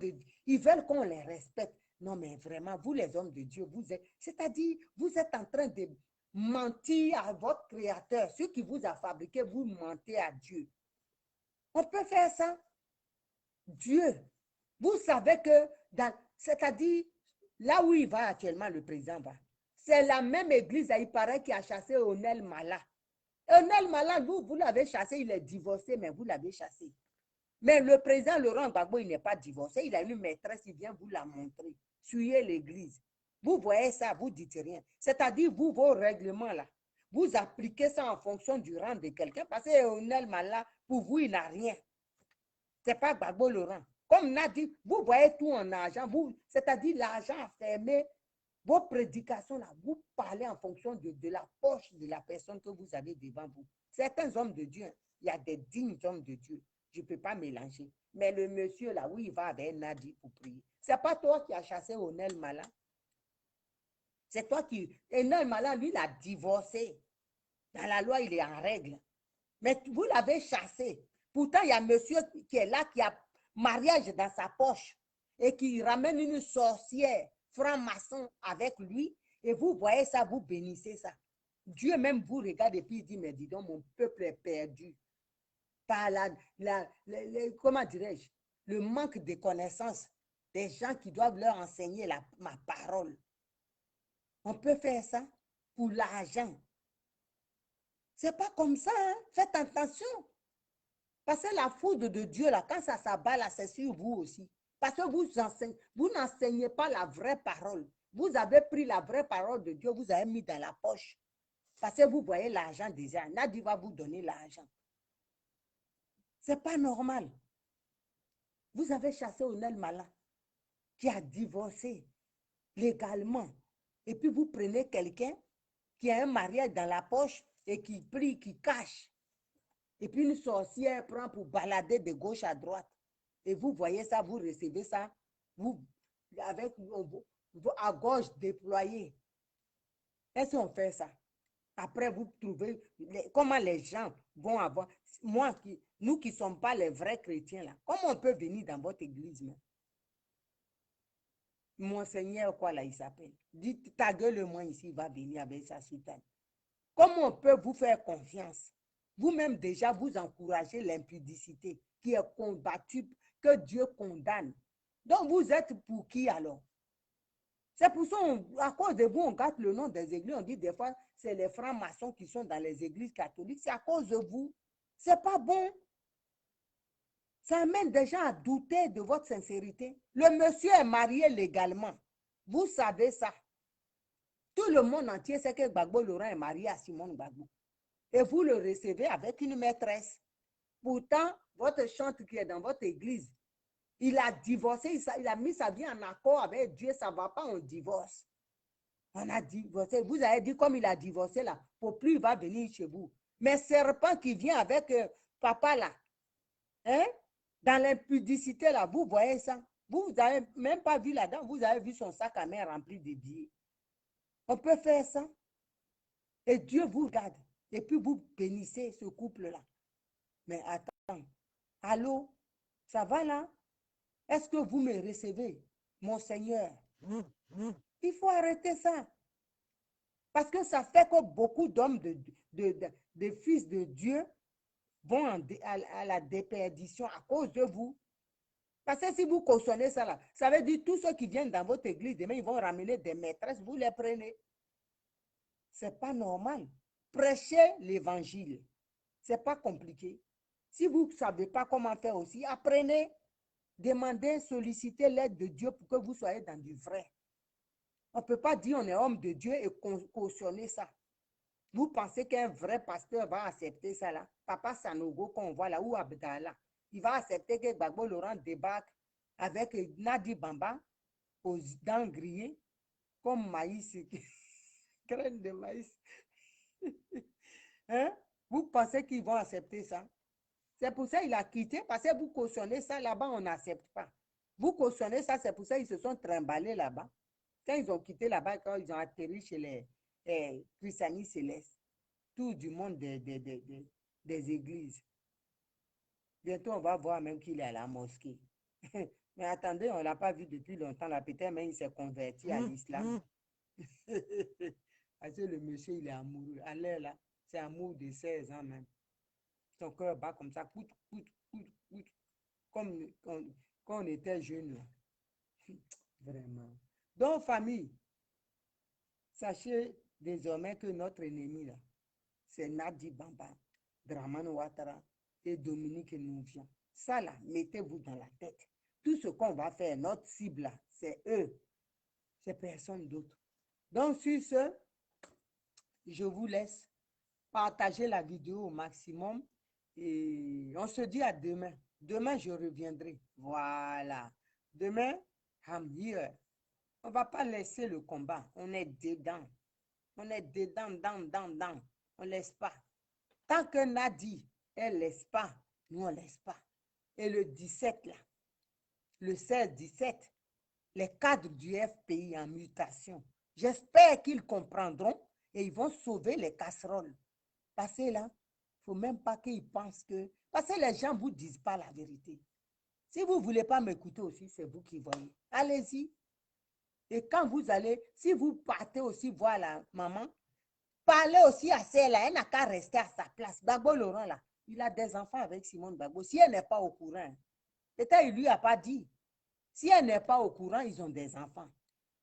ils veulent qu'on les respecte. Non mais vraiment, vous les hommes de Dieu, c'est-à-dire, vous êtes en train de mentir à votre Créateur. Celui qui vous a fabriqué, vous mentez à Dieu. On peut faire ça. Dieu, vous savez que, c'est-à-dire, là où il va actuellement, le président va, c'est la même église, il paraît, qui a chassé Onel Mala. Onel Mala, vous l'avez chassé, il est divorcé, mais vous l'avez chassé. Mais le président Laurent Gbagbo, il n'est pas divorcé, il a une maîtresse, il vient vous la montrer. Suyez l'église. Vous voyez ça, vous ne dites rien. C'est-à-dire, vos règlements là, vous appliquez ça en fonction du rang de quelqu'un, parce que Onel Mala, pour vous, il n'a rien. Ce n'est pas Gbagbo Laurent. Comme n'a dit, vous voyez tout en argent, c'est-à-dire l'argent a fermé vos prédications là, vous parlez en fonction de la poche de la personne que vous avez devant vous. Certains hommes de Dieu, il y a des dignes hommes de Dieu, je ne peux pas mélanger. Mais le monsieur là, où il va avec Nadi pour prier, ce n'est pas toi qui as chassé Onel Mala. C'est toi qui... Onel Mala, lui, il a divorcé. Dans la loi, il est en règle. Mais vous l'avez chassé. Pourtant, il y a un monsieur qui est là, qui a mariage dans sa poche et qui ramène une sorcière franc-maçon avec lui. Et vous voyez ça, vous bénissez ça. Dieu même vous regarde et puis il dit, mais dis donc, mon peuple est perdu. Par comment dirais-je, le manque de connaissances des gens qui doivent leur enseigner ma parole. On peut faire ça pour l'argent. C'est pas comme ça, hein? Faites attention. Parce que la foudre de Dieu, là, quand ça s'abat, là, c'est sur vous aussi. Parce que vous n'enseignez pas la vraie parole. Vous avez pris la vraie parole de Dieu, vous avez mis dans la poche. Parce que vous voyez l'argent déjà. Nadi va vous donner l'argent. Ce n'est pas normal. Vous avez chassé Onel Mala, qui a divorcé légalement. Et puis vous prenez quelqu'un qui a un mariage dans la poche et qui prie, qui cache. Et puis une sorcière prend pour balader de gauche à droite. Et vous voyez ça, vous recevez ça, vous, avec à gauche déployée. Est-ce qu'on fait ça? Après, vous trouvez comment les gens vont avoir... Nous qui ne sommes pas les vrais chrétiens, là, comment on peut venir dans votre église? Même? Monseigneur, quoi là, il s'appelle? Dites, taguez-le-moi ici, il va venir avec sa soutane. Comment on peut vous faire confiance? Vous-même déjà, vous encouragez l'impudicité qui est combattue, que Dieu condamne. Donc, vous êtes pour qui alors? C'est pour ça, à cause de vous, on gâte le nom des églises. On dit des fois, c'est les francs-maçons qui sont dans les églises catholiques. C'est à cause de vous. C'est pas bon. Ça amène des gens à douter de votre sincérité. Le monsieur est marié légalement. Vous savez ça. Tout le monde entier sait que Gbagbo Laurent est marié à Simone Gbagbo. Et vous le recevez avec une maîtresse. Pourtant, votre chante qui est dans votre église, il a divorcé, il a mis sa vie en accord avec Dieu, ça ne va pas, on divorce. On a divorcé. Vous avez dit comme il a divorcé là, pour plus il va venir chez vous. Mais serpent qui vient avec papa là, hein? Dans l'impudicité, là, vous voyez ça. Vous n'avez même pas vu là-dedans. Vous avez vu son sac à main rempli de billets. On peut faire ça. Et Dieu vous regarde. Et puis vous bénissez ce couple-là. Mais attends. Allô? Ça va là? Est-ce que vous me recevez, mon Seigneur? Il faut arrêter ça. Parce que ça fait que beaucoup d'hommes, de fils de Dieu, vont à la déperdition à cause de vous. Parce que si vous cautionnez ça là, ça veut dire tous ceux qui viennent dans votre église, demain, ils vont ramener des maîtresses, vous les prenez. C'est pas normal. Prêchez l'évangile. C'est pas compliqué. Si vous ne savez pas comment faire aussi, apprenez. Demandez, sollicitez l'aide de Dieu pour que vous soyez dans du vrai. On ne peut pas dire on est homme de Dieu et cautionner ça. Vous pensez qu'un vrai pasteur va accepter ça là? Papa Sanogo qu'on voit là, ou Abdallah, il va accepter que Gbagbo Laurent débarque avec Nadi Bamba aux dents grillées comme maïs, graines de maïs. Hein? Vous pensez qu'ils vont accepter ça? C'est pour ça qu'il a quitté, parce que vous cautionnez ça là-bas, on n'accepte pas. Vous cautionnez ça, c'est pour ça qu'ils se sont trimballés là-bas. Quand ils ont quitté là-bas, quand ils ont atterri chez les Christianistes célestes, tout du monde des églises. Bientôt, on va voir même qu'il est à la mosquée. Mais attendez, on ne l'a pas vu depuis longtemps, là, peut-être même il s'est converti à l'islam. Parce que le monsieur, il est amoureux. À l'air là, c'est amour de 16 ans même. Son cœur bat comme ça, comme quand on était jeune. Vraiment. Donc, famille, sachez désormais que notre ennemi, là, c'est Nadi Bamba, Dramane Ouattara et Dominique Nouvian. Ça, là, mettez-vous dans la tête. Tout ce qu'on va faire, notre cible, là, c'est eux. C'est personne d'autre. Donc, sur ce, je vous laisse partager la vidéo au maximum. Et on se dit à demain. Demain, je reviendrai. Voilà. Demain, I'm here. On ne va pas laisser le combat. On est dedans. On est dedans, dans. On ne laisse pas. Tant que Nadi, elle ne laisse pas, nous, on ne laisse pas. Et le 17, là, le 16-17, les cadres du FPI en mutation, j'espère qu'ils comprendront et ils vont sauver les casseroles. Parce que là, il ne faut même pas qu'ils pensent que... Parce que les gens ne vous disent pas la vérité. Si vous ne voulez pas m'écouter aussi, c'est vous qui voyez. Allez-y. Et quand vous allez, si vous partez aussi voir la maman, parlez aussi à celle-là. Elle n'a qu'à rester à sa place. Gbagbo Laurent, là, il a des enfants avec Simone Gbagbo. Si elle n'est pas au courant, peut-être il ne lui a pas dit. Si elle n'est pas au courant, ils ont des enfants.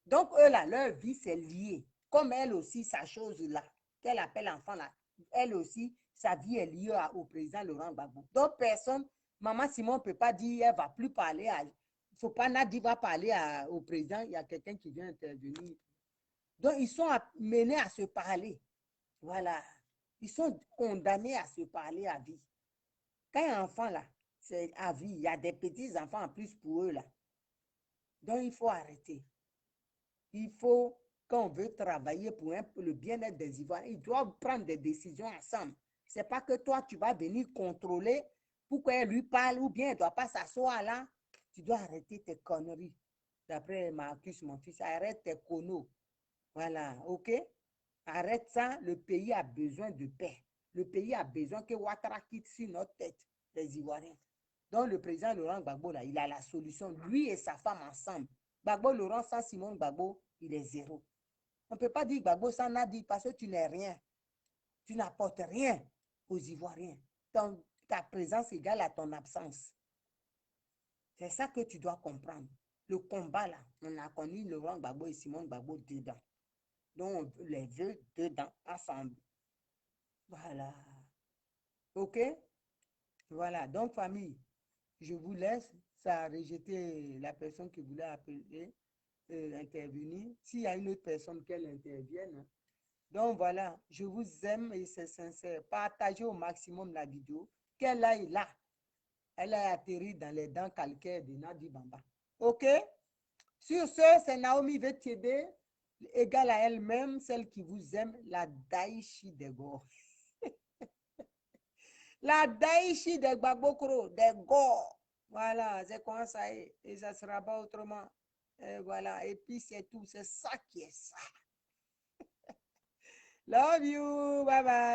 Donc, eux, là, leur vie, c'est lié. Comme elle aussi, sa chose-là, qu'elle appelle enfant, là, elle aussi, sa vie est liée au président Laurent Gbagbo. Donc, personne, maman Simon ne peut pas dire, elle ne va plus parler à... Il ne faut pas Nadi va parler au président, il y a quelqu'un qui vient intervenir. Donc, ils sont menés à se parler. Voilà. Ils sont condamnés à se parler à vie. Quand il y a un enfant, là, c'est à vie. Il y a des petits-enfants en plus pour eux, là. Donc, il faut arrêter. Il faut, quand on veut travailler pour le bien-être des Ivoiriens, ils doivent prendre des décisions ensemble. Ce n'est pas que toi, tu vas venir contrôler pour qu'elle lui parle ou bien elle ne doit pas s'asseoir là. Tu dois arrêter tes conneries. D'après Marcus, mon fils, arrête tes conneries. Voilà, ok? Arrête ça, le pays a besoin de paix. Le pays a besoin que Ouattara quitte sur notre tête, les Ivoiriens. Donc, le président Laurent Gbagbo, là, il a la solution. Lui et sa femme ensemble. Gbagbo Laurent sans Simone Gbagbo, il est zéro. On ne peut pas dire Gbagbo sans Nadi parce que tu n'es rien. Tu n'apportes rien aux Ivoiriens. Ta présence égale à ton absence. C'est ça que tu dois comprendre. Le combat, là, on a connu Laurent Gbagbo et Simone Gbagbo dedans. Donc, on les veut dedans, ensemble. Voilà. OK? Voilà. Donc, famille, je vous laisse. Ça a rejeté la personne qui voulait appeler, intervenir. S'il y a une autre personne qu'elle intervienne. Donc, voilà. Je vous aime et c'est sincère. Partagez au maximum la vidéo. Qu'elle aille là. Elle a atterri dans les dents calcaires de Nadi Bamba. OK? Sur ce, c'est Naomi Vetiebe, égale à elle-même, celle qui vous aime, la Daichi des Gors. La Daichi des Gbagbo Kro, des Gors. Voilà, c'est comme ça et ça ne sera pas autrement. Et voilà, et puis c'est tout, c'est ça qui est ça. Love you, bye bye.